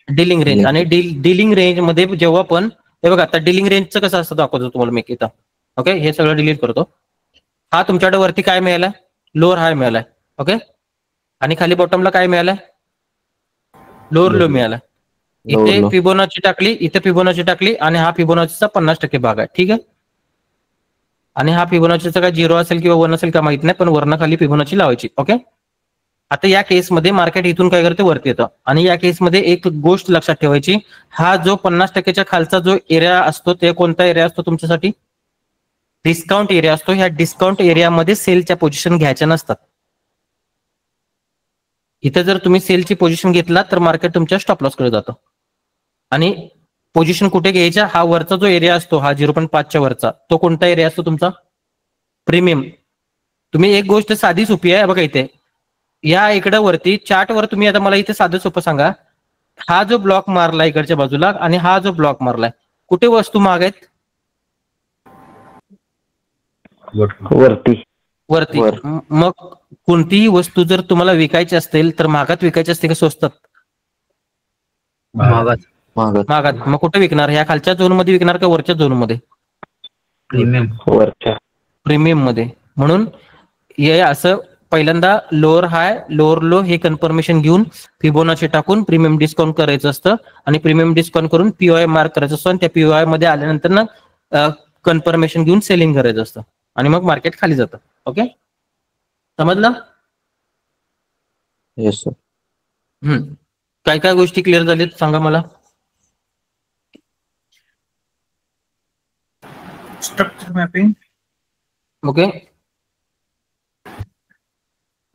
Dealing range. आणि डीलिंग रेंज मध्ये जेव्हा पण, हे बघा आता डीलिंग रेंजचं कसं असतं दाखवतो तुम्हाला मी इथं. ओके, हे सगळं डिलीट करतो. हा तुमच्याकडे वरती काय मिळालाय, लोअर हाय मिळालाय. ओके, आणि खाली बॉटमला काय मिळालाय, लोअर लो मिळाला. इथे low. फिबोनाची टाकली, इथे फिबोनाची टाकली आणि हा फिबोनाचीचा 50% भाग आहे. ठीक आहे, आणि हा फिबोनाचीचा काय 0 असेल किंवा 1 असेल का माहित नाही, पण वरनं खाली फिबोनाची लावायची. ओके, आता या केसमध्ये मार्केट इथून काय करते, वरती येतं. आणि या केसमध्ये एक गोष्ट लक्षात ठेवायची, हा जो 50%च्या खालचा जो एरिया असतो ते कोणता एरिया असतो तुमच्यासाठी, डिस्काउंट एरिया असतो. ह्या डिस्काउंट एरियामध्ये सेलच्या पोझिशन घ्यायच्या नसतात. इथे जर तुम्ही सेलची पोझिशन घेतला तर मार्केट तुमच्या स्टॉप लॉस कडे जातं. आणि पोझिशन कुठे घ्यायच्या, हा वरचा जो एरिया असतो, हा 0.5च्या वरचा, तो कोणता एरिया असतो तुमचा, प्रीमियम. तुम्ही एक गोष्ट साधी सोपी आहे बघा, इथे या इकडे वरती चार्ट वर तुम्ही आता मला इथे साधं सोपं सांगा, हा जो ब्लॉक मारला इकडच्या बाजूला आणि हा जो ब्लॉक मारलाय, कुठे वस्तू महाग आहेत, वरती. वरती. वर. मग कोणतीही वस्तू जर तुम्हाला विकायची असेल तर महागात विकायची असते का स्वस्तात? महागात. महागात. मग कुठे विकणार, ह्या खालच्या झोन मध्ये विकणार का वरच्या झोन मध्ये? प्रीमियम. वरच्या. प्रीमियम मध्ये. म्हणून हे असं पहिल्यांदा लोअर हाय लोअर लो हे कन्फर्मेशन घेऊन फिबोनाची टाकून प्रीमियम डिस्काउंट करायचं असतं, आणि प्रीमियम डिस्काउंट करून पीओआय मार्क करायचं असतं, आणि त्या पीओआय मध्ये आल्यानंतर ना कन्फर्मेशन घेऊन सेलिंग करायचं असतं, आणि मग मार्केट खाली जातं. ओके, समजलं? Yes sir. काय काय गोष्टी क्लिअर झालीत सांगा मला. Structure mapping. ओके,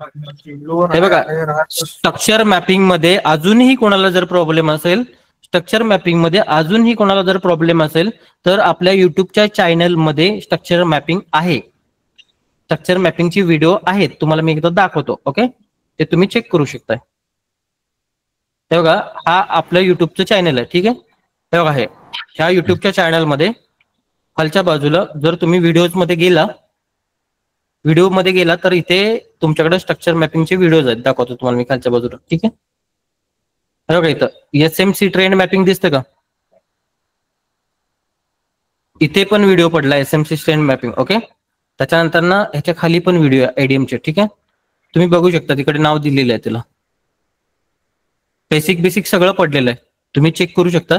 हे बघा, स्ट्रक्चर मॅपिंग मध्ये अजूनही कोणाला जर प्रॉब्लेम असेल, स्ट्रक्चर मॅपिंग मध्ये अजूनही कोणाला जर प्रॉब्लेम असेल तर आपल्या युट्यूबच्या चॅनल मध्ये स्ट्रक्चर मॅपिंग आहे. स्ट्रक्चर मॅपिंगची व्हिडिओ आहेत, तुम्हाला मी एकदा दाखवतो. ओके, ते तुम्ही चेक करू शकताय. हे बघा, हा आपलं युट्यूबचं चॅनल आहे. ठीक आहे, हे बघा, हे ह्या युट्यूबच्या चॅनल मध्ये खालच्या बाजूला जर तुम्ही व्हिडिओज मध्ये गेला तर इथे तुमच्याकडे स्ट्रक्चर मॅपिंगचे व्हिडिओज आहेत, दाखवतो तुम्हाला मी खालच्या बाजूला. ठीक आहे, हे बघा, इथं एसएमसी ट्रेंड मॅपिंग दिसतं का, इथे पण व्हिडिओ पडला एसएमसी ट्रेंड मॅपिंग. ओके, त्याच्यानंतर ना ह्याच्या खाली पण व्हिडिओ आहे आयडीएमचे. ठीक आहे, तुम्ही बघू शकता, तिकडे नाव दिलेलं आहे त्याला, बेसिक सगळं पडलेलं आहे, तुम्ही चेक करू शकता.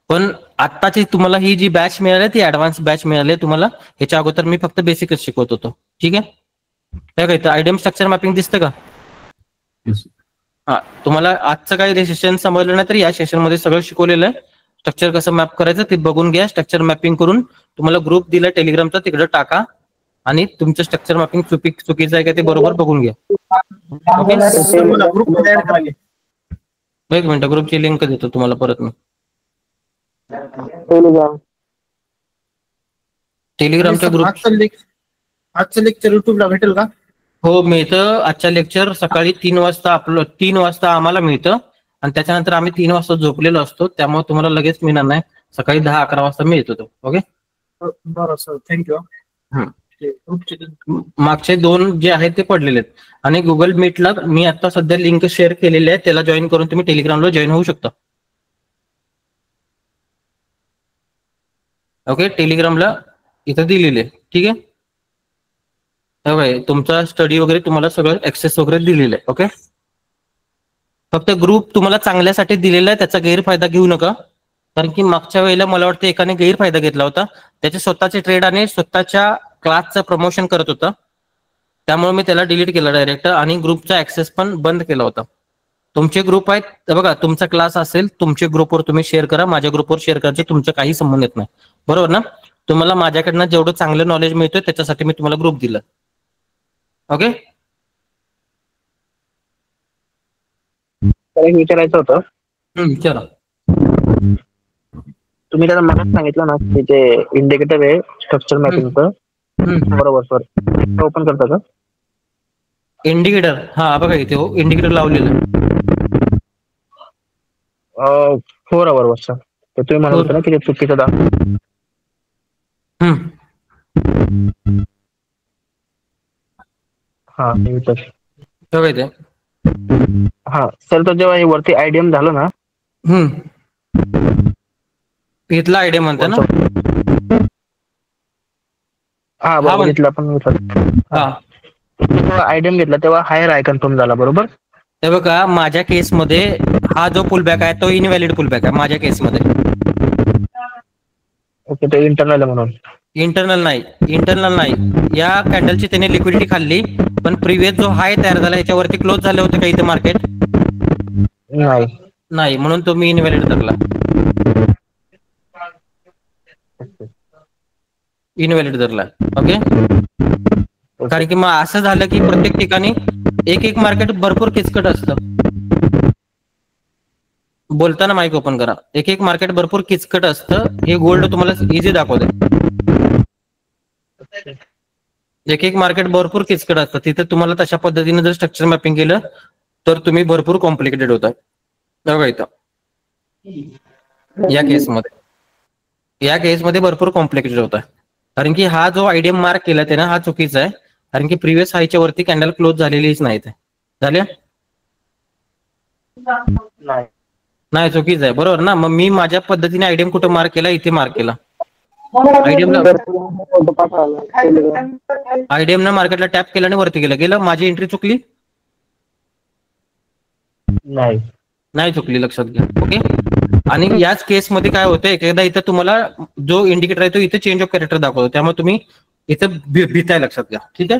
पण आत्ताची तुम्हाला ही जी बॅच मिळाली ती ऍडव्हान्स बॅच मिळाली तुम्हाला. ह्याच्या अगोदर मी फक्त बेसिकच शिकवत होतो. ठीक आहे, काय इथं आयडीएम स्ट्रक्चर मॅपिंग दिसतं का? हा, तुम्हाला आजचं काही सेशन समजलं नाही तर या सेशन मध्ये सगळं शिकवलेलं आहे. स्ट्रक्चर कसं मॅप करायचं ते बघून घ्या. स्ट्रक्चर मॅपिंग करून तुम्हाला ग्रुप दिला टेलिग्रामचा, तिकडे टाका आणि तुमचं स्ट्रक्चर मॅपिंग चुकीचं आहे का ते बरोबर बघून घ्या. एक मिनिट, ग्रुपची लिंक देतो तुम्हाला परत मी. टेलिग्रामच्या ग्रुप. आजचं लेक्चर युट्यूबला भेटेल का? हो, मिळतं. आजच्या लेक्चर सकाळी 3 वाजता 3 वाजता आम्हाला मिळतं, आणि त्याच्यानंतर आम्ही 3 वाजता झोपलेलो असतो, त्यामुळे तुम्हाला लगेच मिळणार नाही. सकाळी 10-11 वाजता मिळतो तो. ओके, बरं सर, थँक्यू. मागचे 2 जे आहेत ते पडलेले आहेत. आणि गुगल मीटला मी आता सध्या लिंक शेअर केलेली आहे, त्याला जॉईन करून तुम्ही टेलिग्रामला जॉईन होऊ शकता. ओके, टेलिग्रामला इथं दिलेले, ठीक आहे. ओके, तुमचा स्टडी वगैरे तुम्हाला सगळं ऍक्सेस वगैरे दिलेलं आहे. ओके, फक्त ग्रुप तुम्हाला चांगल्यासाठी दिलेला आहे, त्याचा गैरफायदा घेऊ नका. कारण की मागच्या वेळेला मला वाटतं एकाने गैरफायदा घेतला होता. त्याचे स्वतःचे ट्रेड आणि स्वतःच्या क्लासचं प्रमोशन करत होता, त्यामुळे मी त्याला डिलीट केलं डायरेक्ट आणि ग्रुपचा ऍक्सेस पण बंद केला होता. तुमचे ग्रुप आहेत, तर बघा तुमचा क्लास असेल, तुमच्या ग्रुपवर तुम्ही शेअर करा, माझ्या ग्रुपवर शेअर करायचे तुमचं काही संबंध येत नाही, बरोबर ना. तुम्हाला माझ्याकडनं जेवढं चांगलं नॉलेज मिळतोय त्याच्यासाठी मी तुम्हाला ग्रुप दिला. ओके, एक विचारायचं होतं. विचारा. तुम्ही त्याला मला सांगितलं ना की ते इंडिकेटर आहे स्ट्रक्चर मॅपिंगचं, बरोबर सर, ओपन करता का? इंडिकेटर, हा बघा इथे हो इंडिकेटर लावलेलं. 4 hour सर, तर तुम्ही म्हणत होता ना की ते चुकीचं दाखव. हा बघा इथे. हा सर, तर जेव्हा हे वरती आयडीएम झालं ना, इथला आयडिया म्हणता ना. हा बरोबर, इथला पण हा, जेव्हा आयडीएम घेतला तेव्हा हायर आय कन्फर्म झाला, बरोबर. हे बघा माझ्या केसमध्ये हा जो पुलबॅक आहे तो इनव्हॅलिड पुलबॅक आहे माझ्या केसमध्ये. ओके, ते इंटरनल म्हणून. इंटरनल नाही, या कॅन्डलची त्याने लिक्विडिटी खाल्ली, पण प्रिव्हियस जो हाय तयार झाला याच्यावरती क्लोज झाले होते का इथे मार्केट? नाही, म्हणून तो मी इनव्हॅलिड धरला. इनव्हॅलिड धरला. ओके, कारण की मग असं झालं की प्रत्येक ठिकाणी एक मार्केट भरपूर किचकट असतं. बोलताना माईक ओपन करा. एक मार्केट भरपूर किचकट असतं, हे गोल्ड तुम्हाला इझी दाखवते. एक मार्केट भरपूर किचकट असतं, तिथे तुम्हाला तशा पद्धतीने जर स्ट्रक्चर मॅपिंग केलं तर तुम्ही भरपूर कॉम्प्लिकेटेड होता. बघा इथं या केसमध्ये भरपूर कॉम्प्लिकेटेड होता, कारण की हा जो आयडियम मार्क केला त्यानं हा चुकीचा आहे, कारण की प्रिव्हियस हायच्या वरती कॅन्डल क्लोज झालेलीच नाही. झाल्या नाही, चुकीचं आहे, बरोबर ना. मग मी माझ्या पद्धतीने आयडियम कुठं मार्क केला? इथे मार्क केला. आयडियम ना मार्केटला टॅप केलं आणि वरती गेलं, माझी एंट्री चुकली? नाही चुकली, लक्षात घ्या. ओके, आणि याच केसमध्ये काय होतं, एकदा इथं तुम्हाला जो इंडिकेटर आहे तो इथे चेंज ऑफ कॅरेक्टर दाखवतो, त्यामुळे तुम्ही इथं भीताय, लक्षात घ्या. ठीक आहे,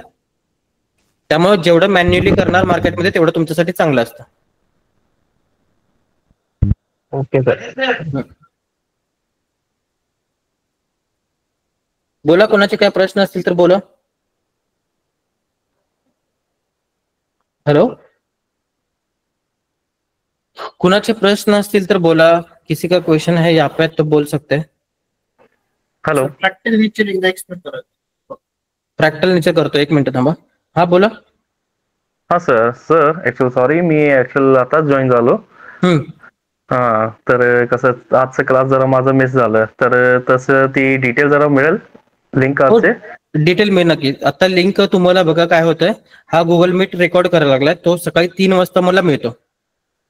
त्यामुळे जेवढं मॅन्युअली करणार मार्केटमध्ये तेवढं तुमच्यासाठी चांगलं असतं. Okay sir. बोला, कोणाचे काय प्रश्न असतील तर बोला. हॅलो, कुणाचे प्रश्न असतील तर बोला. किसी का क्वेश्चन है यहाँ पे तो बोल सकते हैं. हॅलो, प्रॅक्टिकल नेचर एकदा एक्सप्लेन करा. फ्रॅक्टल नेचर करतो, एक मिनिट थांबा. हा बोला. हा सर ऍक्च्युअली सॉरी, मी आताच जॉईन झालो. हा, तर कसं आजचं क्लास जरा माझं मिस झालं, तर तसं ती डिटेल जरा मिळेल लिंक आजचे? डिटेल मिळेल नक्की. आता लिंक तुम्हाला बघा काय होतंय, हा गुगल मीट रेकॉर्ड करायला लागलाय, तो सकाळी 3 वाजता मला मिळतो.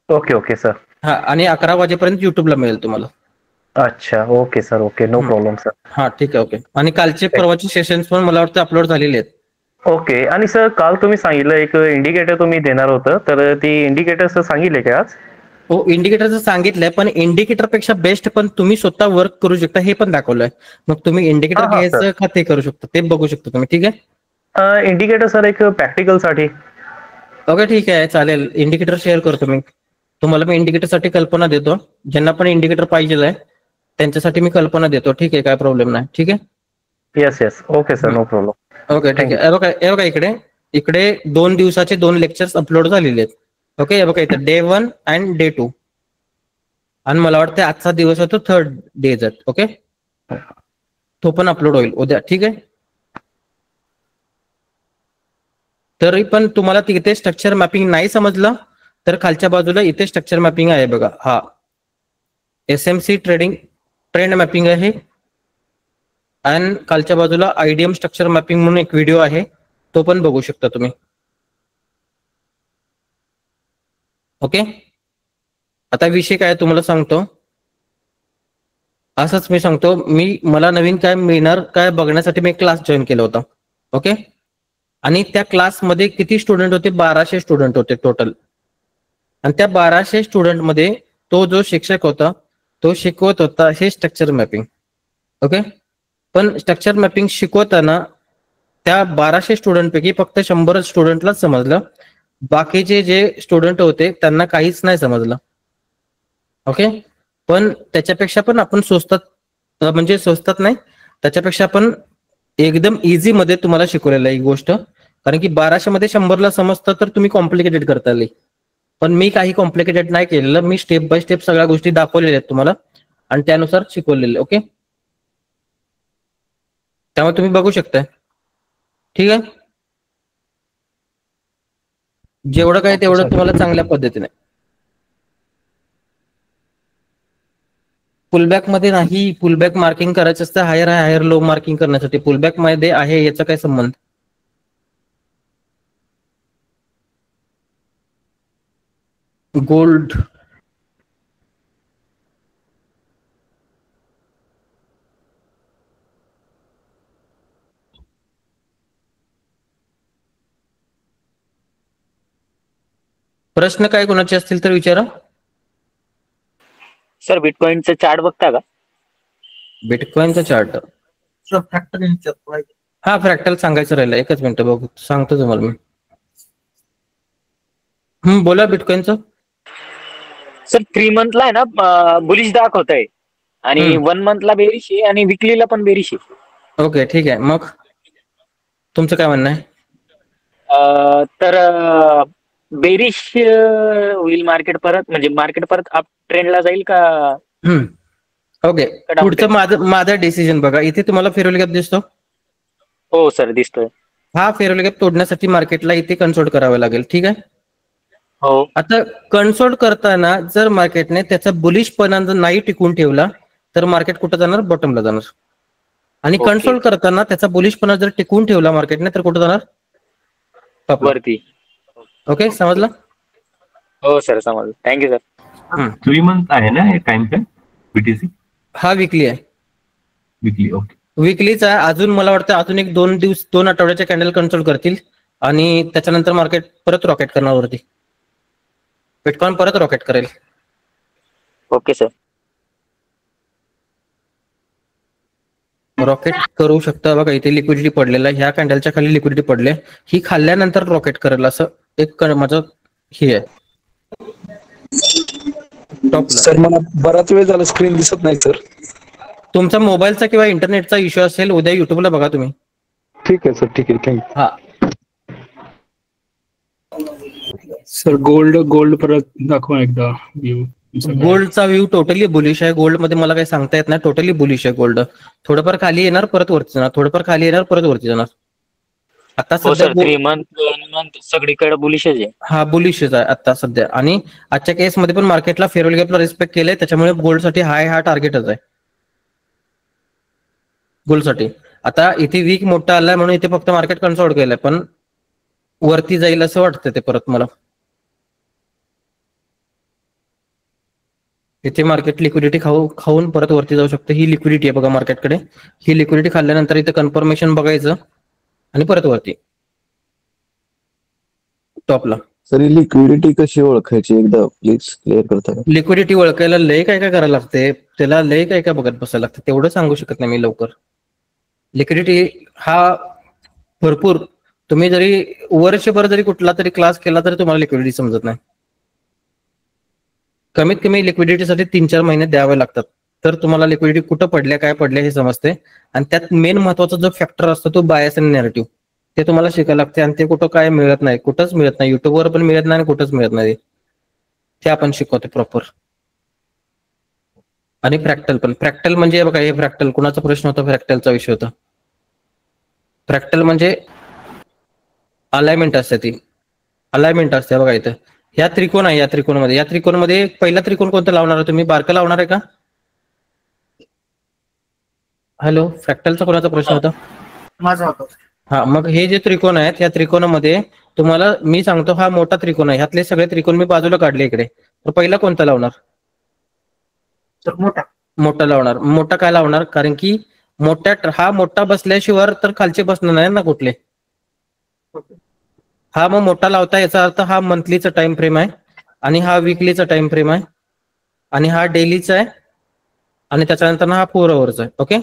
Okay sir. हा, आणि 11 वाजेपर्यंत युट्यूबला मिळेल तुम्हाला. अच्छा, okay sir, okay, no problem sir. हा ठीक आहे, ओके. आणि कालचे परवाचे सेशन्स पण मला वाटतं अपलोड झालेले आहेत. ओके, आणि सर काल तुम्ही सांगितलं एक इंडिकेटर तुम्ही देणार होतं, तर ती इंडिकेटर सर सांगितले का आज? हो, इंडिकेटरचं सांगितलंय, पण इंडिकेटर पेक्षा बेस्ट पण तुम्ही स्वतः वर्क करू शकता हे पण दाखवलंय. मग तुम्ही इंडिकेटर घ्यायचं का ते करू शकता, ते बघू शकता तुम्ही. ठीक आहे, इंडिकेटर सर एक प्रॅक्टिकल साठी. ओके, ठीक आहे, चालेल. इंडिकेटर शेअर करतो मी तुम्हाला. मी इंडिकेटर साठी कल्पना देतो, ज्यांना पण इंडिकेटर पाहिजे आहे त्यांच्यासाठी मी कल्पना देतो. ठीक आहे, काय प्रॉब्लेम नाही. ठीक आहे, yes, okay sir, no problem. Okay, ठीक आहे. बघा इकडे 2 दिवसाचे 2 लेक्चर्स अपलोड झालेले आहेत. ओके, बघा इथे Day 1 आणि Day 2, आणि मला वाटतं आजचा दिवस आहे तो 3rd डेज आहेत. ओके, तो पण अपलोड होईल उद्या. ठीक आहे, तरी पण तुम्हाला तिथे स्ट्रक्चर मॅपिंग नाही समजलं तर खालच्या बाजूला इथे स्ट्रक्चर मॅपिंग आहे बघा. हा SMC ट्रेंड मॅपिंग आहे, आणि खालच्या बाजूला आयडीएम स्ट्रक्चर मॅपिंग म्हणून एक व्हिडिओ आहे, तो पण बघू शकता तुम्ही. ओके, आता विषय काय तुम्हाला सांगतो. असंच मी सांगतो, मला नवीन काय मिळणार काय बघण्यासाठी मी क्लास जॉईन केला होता. ओके. आणि त्या क्लासमध्ये किती स्टुडंट होते? 1200 स्टुडंट होते टोटल. आणि त्या 1200 स्टुडंटमध्ये तो जो शिक्षक होता तो शिकवत होता हे स्ट्रक्चर मॅपिंग. ओके. पण स्ट्रक्चर मॅपिंग शिकवताना त्या 1200 स्टुडंटपैकी फक्त 100 स्टुडंटलाच समजलं. बाकीचे जे स्टुडंट होते त्यांना काहीच नाही समजलं. ओके. पण त्याच्यापेक्षा पण आपण स्वस्तात म्हणजे स्वस्तात नाही, त्याच्यापेक्षा आपण एकदम इझी मध्ये तुम्हाला शिकवलेलं आहे ही गोष्ट. कारण की 1200 मध्ये 100ला समजतं तर तुम्ही कॉम्प्लिकेटेड करता. पण मी काही कॉम्प्लिकेटेड नाही केलेलं. मी स्टेप बाय स्टेप सगळ्या गोष्टी दाखवलेल्या आहेत तुम्हाला आणि त्यानुसार शिकवलेले. ओके. त्यामुळे तुम्ही बघू शकताय. ठीक आहे. जेवढं काय तेवढं तुम्हाला चांगल्या पद्धतीने. पुलबॅक मध्ये नाही, पुलबॅक मार्किंग करायचं असतं हायर हायर लो मार्किंग करण्यासाठी. पुलबॅक मध्ये आहे याचा काय संबंध? गोल्ड प्रश्न काय कोणाचे असतील तर विचारा. सर बिटकॉइनचं चार्ट बघता का? बिटकॉइनचा चार्ट. हा फ्रॅक्टल सांगायचं राहिलं. एकच मिनिट बघू सांगतो तुम्हाला मी. बोला बिटकॉइनचं. सर 3 मंथला आहे ना बुलिश दाखवत आहे आणि 1 मंथला बेरिश आहे आणि विकलीला पण बेरिश आहे. ओके ठीक आहे. मग तुमचं काय म्हणणं आहे? तर बेरिश होईल मार्केट परत, म्हणजे मार्केट परत अप ट्रेंडला जाईल का? ओके. पुढचं माझा डिसिजन बघा. इथे तुम्हाला फेरोल गॅप दिसतो? हो सर दिसतोय. हा फेरोल गॅप तोडण्यासाठी मार्केटला इथे कन्सोल्ट करावं लागेल. ठीक आहे. हो. आता कन्सोल्ट करताना जर मार्केटने त्याचा बुलिशपणा जर नाही टिकून ठेवला तर मार्केट कुठं जाणार? बॉटमला जाणार. आणि कन्सोल्ट करताना त्याचा बुलिशपणा जर टिकून ठेवला मार्केटने तर कुठं जाणार? वरती. ओके समजलं? हो सर समजलं. Thank you sir. 3 मंथ आहे ना हे टाइम फ्रेम बीटीसी? हा विकली आहे. विकली. ओके. विकलीचा अजून मला वाटतं अजून एक 2 आठवड्याचे कॅन्डल कन्सोल्ट करतील आणि त्याच्यानंतर मार्केट परत रॉकेट करणार वरती. बिटकॉइन परत रॉकेट करेल. Okay sir. रॉकेट करू शकता. बघा इथे लिक्विडिटी पडलेला आहे. ह्या कॅन्डलच्या खाली लिक्विडिटी पडले. ही खाल्ल्यानंतर रॉकेट करेल असं एक माझं हे आहे. सर मला बराच वेळ झाला स्क्रीन दिसत नाही सर. तुमचा मोबाईलचा किंवा इंटरनेटचा इश्यू असेल उद्या युट्यूबला बघा तुम्ही. ठीक आहे सर. ठीक आहे. थँक्यू. हा सर गोल्ड परत दाखवा एकदा व्ह्यू. गोल्डचा व्ह्यू टोटली बुलिश आहे. गोल्ड मध्ये मला काही सांगता येत नाही. टोटली बुलिश आहे गोल्ड. थोडंफार खाली येणार परत वरती जाणार, थोडंफार खाली येणार परत वरती जाणार. आता सध्या 3 मंथ सगळीकडे बुलिशच आहे. हा बुलिशच आहे आता सध्या. आणि आजच्या केसमध्ये पण मार्केटला फेरोल गॅपला रिस्पेक्ट केलंय. त्याच्यामुळे गोल्डसाठी हा टार्गेटच आहे गोल्डसाठी. आता इथे वीक मोठा आलाय म्हणून इथे फक्त मार्केट कन्सोल्ट केलंय पण वरती जाईल असं वाटतं ते परत मला. इथे मार्केट लिक्विडिटी खाऊन परत वरती जाऊ शकते. ही लिक्विडिटी आहे बघा मार्केटकडे. ही लिक्विडिटी खाल्ल्यानंतर इथे कन्फर्मेशन बघायचं आणि परत वरती टॉपला. सर लिक्विडिटी कशी ओळखायची एकदा प्लीज क्लिअर करता का? लिक्विडिटी ओळखायला लय काय करायला लागते. त्याला लय काय बघत बसायला लागतं. तेवढं सांगू शकत नाही मी लवकर. लिक्विडिटी हा भरपूर तुम्ही जरी वर्षभर जरी कुठला तरी क्लास केला तरी तुम्हाला लिक्विडिटी समजत नाही. कमीत कमी लिक्विडिटीसाठी 3-4 महिने द्यावे लागतात तर तुम्हाला लिक्विडिटी कुठं पडल्या काय पडल्या हे समजते. आणि त्यात मेन महत्वाचा जो फॅक्टर असतो तो बायस आणि नॅरेटिव्ह ते तुम्हाला शिकायला लागते. आणि ते कुठं काय मिळत नाही, कुठंच मिळत नाही. युट्यूबवर पण मिळत नाही आणि कुठंच मिळत नाही. ते आपण शिकवतो प्रॉपर. आणि फ्रॅक्टल पण. फ्रॅक्टल म्हणजे बघा हे फ्रॅक्टल कुणाचा प्रश्न होता? फ्रॅक्टलचा विषय होता. फ्रॅक्टल म्हणजे अलाइनमेंट असते. ती अलाइनमेंट असते बघा इथं. या त्रिकोण आहे. या त्रिकोणमध्ये पहिला त्रिकोण कोणता लावणार आहे तुम्ही? बारका लावणार आहे का? हॅलो फ्रॅक्टलचा कोणाचा प्रश्न होता? माझा होता. हा मग हे जे त्रिकोण आहेत या त्रिकोणामध्ये तुम्हाला मी सांगतो हा मोठा त्रिकोण आहे. ह्यातले सगळे त्रिकोण मी बाजूला काढले इकडे. तर पहिला कोणता लावणार? तर मोठा. मोठा लावणार. मोठा काय लावणार? कारण की हा मोठा बसल्याशिवाय तर खालचे बसणार नाही ना कुठले. हा मग मोठा लावता, याचा अर्थ हा मंथलीचा टाइम फ्रेम आहे आणि हा वीकलीचा टाइम फ्रेम आहे आणि हा डेलीचा आहे आणि त्याच्यानंतर हा 4 आवर्सचा आहे. ओके.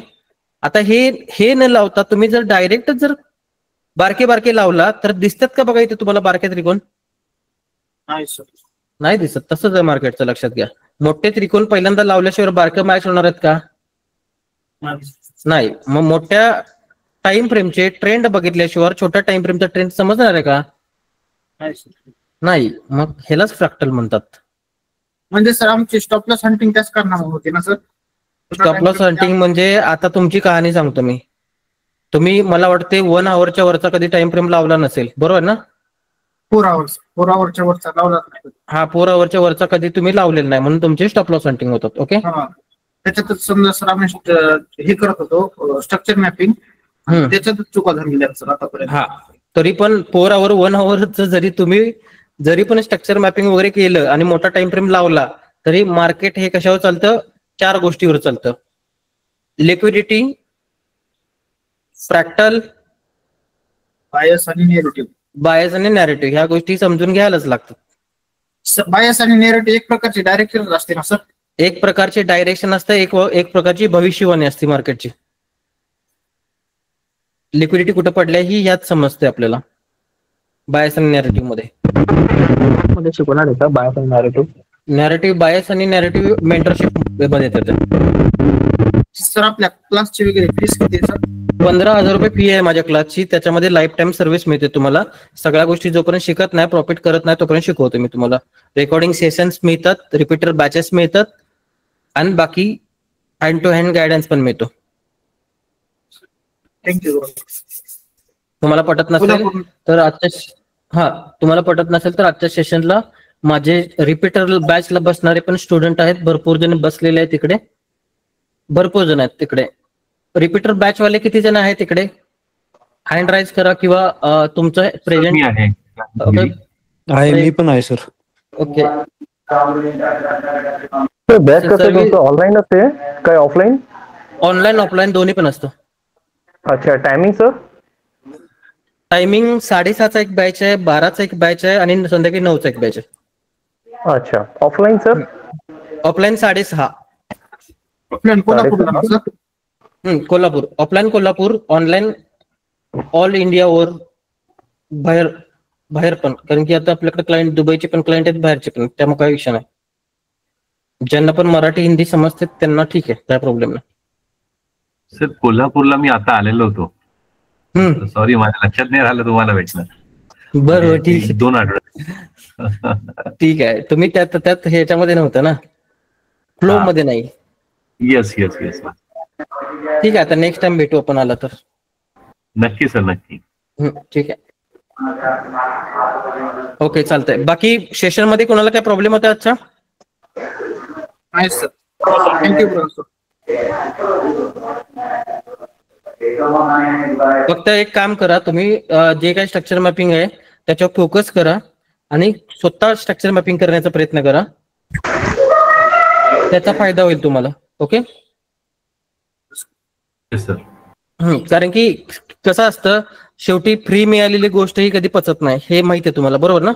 आता हे न लावता तुम्ही जर डायरेक्ट जर बारके बारके लावला तर दिसतात का बघा इथे तुम्हाला बारके त्रिकोण? नाही सर. नाही दिसत. तसंच आहे मार्केटचं, लक्षात घ्या. मोठे त्रिकोण पहिल्यांदा लावल्याशिवाय बारकं मॅच होणार आहेत का? नाही. मग मोठ्या टाइम फ्रेमचे ट्रेंड बघितल्याशिवाय छोट्या टाइम फ्रेमचा ट्रेंड समजणार आहे का? नाही. मग ह्यालाच फ्रॅक्टल म्हणतात. म्हणजे सर आमची स्टॉप लॉस हंटिंग त्याच करणार होती ना सर? स्टॉप लॉस हंटिंग म्हणजे आता तुमची कहाणी सांगतो मी. तुम्ही मला वाटते 1 आवरच्या वरचा कधी टाइम फ्रेम लावला नसेल, बरोबर ना? 4 आवरच्या वरचा लावलाच नाही. हा 4 आवरच्या वरचा कधी तुम्ही लावलेला नाही, म्हणून तुमचे स्टॉप लॉस हंटिंग होतात. ओके. त्याच्यातच समजा सर आम्ही हे करत होतो स्ट्रक्चर मॅपिंग, त्याच्यातच चुका झालेल्या सर आतापर्यंत. हा तरी पण 4 आवर 1 आवरचं जरी पण स्ट्रक्चर मॅपिंग वगैरे केलं आणि मोठा टाइम फ्रेम लावला तरी मार्केट हे कशावर चालतं? 4 गोष्टीवर चालतं. लिक्विडिटी, फ्रॅक्टल, बायस आणि नेरेटिव्ह. बायस आणि नॅरेटिव्ह ह्या गोष्टी समजून घ्यायलाच लागतात. बायस आणि नेरेटिव्ह एक प्रकारची डायरेक्शन असते ना सर? एक प्रकारची डायरेक्शन असते, एक प्रकारची भविष्यवाणी असते मार्केटची. लिक्विडिटी कुठं पडल्या ही यात समजते आपल्याला बायस आणि नॅरेटिव्ह मध्ये. शिकवणार आहे का बायस आणि नॅरेटिव्ह? नॅरेटिव्ह, बायस आणि नॅरेटिव्ह मेंटरशिप मध्ये येतात. सर आपल्या क्लासची वगैरे फीस किती आहे सर? 15,000 रुपये फी आहे माझ्या क्लासची. त्याच्यामध्ये लाईफ टाइम सर्व्हिस मिळते तुम्हाला. सगळ्या गोष्टी जोपर्यंत शिकत नाही, प्रॉफिट करत नाही, तोपर्यंत शिकवतो मी तुम्हाला. रेकॉर्डिंग सेशन्स मिळतात, रिपीटर बॅचेस मिळतात आणि बाकी हँड टू हँड गायडन्स पण मिळतो. थँक्यू. तुम्हाला पटत नसेल तर आजच्या सेशनला माझे रिपीटर बॅचला बसणारे पण स्टुडंट आहेत, भरपूर जण बसलेले आहेत तिकडे, भरपूर जण आहेत तिकडे. रिपीटर बॅच वाले किती जण आहेत तिकडे? हँड राईज करा किंवा तुमचं प्रेझेंट आहे. मी पण आहे सर. ओके. बॅच कसं तुमचं ऑनलाईन असते काय ऑफलाईन? ऑनलाईन ऑफलाईन दोन्ही पण असतं. अच्छा. Timing sir? टायमिंग 6:30चा एक बॅच आहे, 12चा एक बॅच आहे आणि संध्याकाळी 9चा एक बॅच आहे. अच्छा. Offline sir? Offline 6:30. Offline Kolhapur. Kolhapur. Offline Kolhapur, online all India वर बाहेर पण. कारण की आता आपल्याकडे क्लायंट दुबईचे पण क्लायंट आहेत, बाहेरचे पण, त्यामुळे काही विषय नाही. ज्यांना पण मराठी हिंदी समजते त्यांना ठीक आहे, काय प्रॉब्लेम नाही. सर कोल्हापूरला मी आता आलेलो होतो. सॉरी माझ्या लक्षात नाही राहिलं तुम्हाला भेटणं. बरोबर. ठीक आहे. 2 आठवडे. ठीक आहे. तुम्ही त्यात ह्याच्यामध्ये नव्हतं ना, फ्लो मध्ये नाही. येस. ठीक आहे. आता नेक्स्ट टाइम भेटू आपण आला तर. नक्की सर, नक्की. ठीक आहे. ओके, चालतंय. बाकी सेशन मध्ये कोणाला काय प्रॉब्लेम होता आजचा? नाही सर. थँक्यू. फक्त एक काम करा तुम्ही, जे काही स्ट्रक्चर मॅपिंग आहे त्याच्यावर फोकस करा आणि स्वतः स्ट्रक्चर मॅपिंग करण्याचा प्रयत्न करा, त्याचा फायदा होईल तुम्हाला. ओके. कारण की कसं असतं, शेवटी फ्री मिळालेली गोष्ट ही कधी पचत नाही, हे माहिती आहे तुम्हाला, बरोबर ना?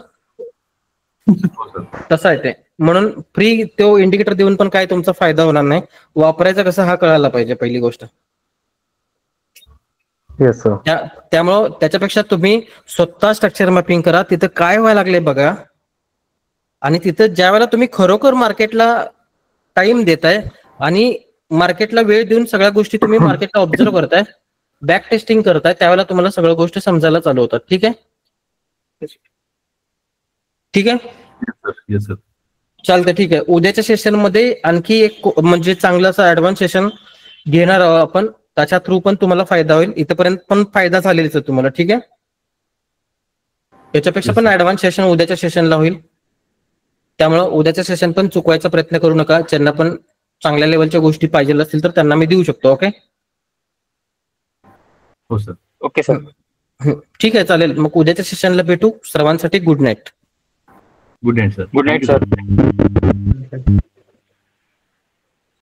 तसं आहे ते. म्हणून फ्री तो इंडिकेटर देऊन पण काय तुमचा फायदा होणार नाही. वापरायचा कसं हा कळायला पाहिजे पहिली गोष्ट. त्यामुळं त्याच्यापेक्षा तुम्ही स्वतः स्ट्रक्चर मॅपिंग करा, तिथं काय व्हायला लागले बघा, आणि तिथं ज्या वेळेला तुम्ही खरोखर मार्केटला टाइम देताय आणि मार्केटला वेळ देऊन सगळ्या गोष्टी तुम्ही मार्केटला ऑब्झर्व्ह करताय, बॅक टेस्टिंग करताय, त्यावेळेला तुम्हाला सगळ्या गोष्टी समजायला चालू होतात. ठीक आहे. ठीक आहे. चालतंय. ठीक आहे. उद्याच्या सेशन मध्ये आणखी एक म्हणजे चांगलं असं ऍडव्हान्स सेशन घेणार आहोत आपण, त्याच्या थ्रू पण तुम्हाला फायदा होईल. इथपर्यंत पण फायदा झालेलाच आहे तुम्हाला. ठीक आहे. याच्यापेक्षा पण ऍडव्हान्स सेशन उद्याच्या सेशनला होईल, त्यामुळे उद्याच्या सेशन पण चुकवायचा प्रयत्न करू नका. ज्यांना पण चांगल्या लेवलच्या गोष्टी पाहिजे असतील तर त्यांना मी देऊ शकतो. ओके. हो सर. Okay sir. ठीक आहे, चालेल. मग उद्याच्या सेशनला भेटू. सर्वांसाठी good night. Good night sir. Good night sir.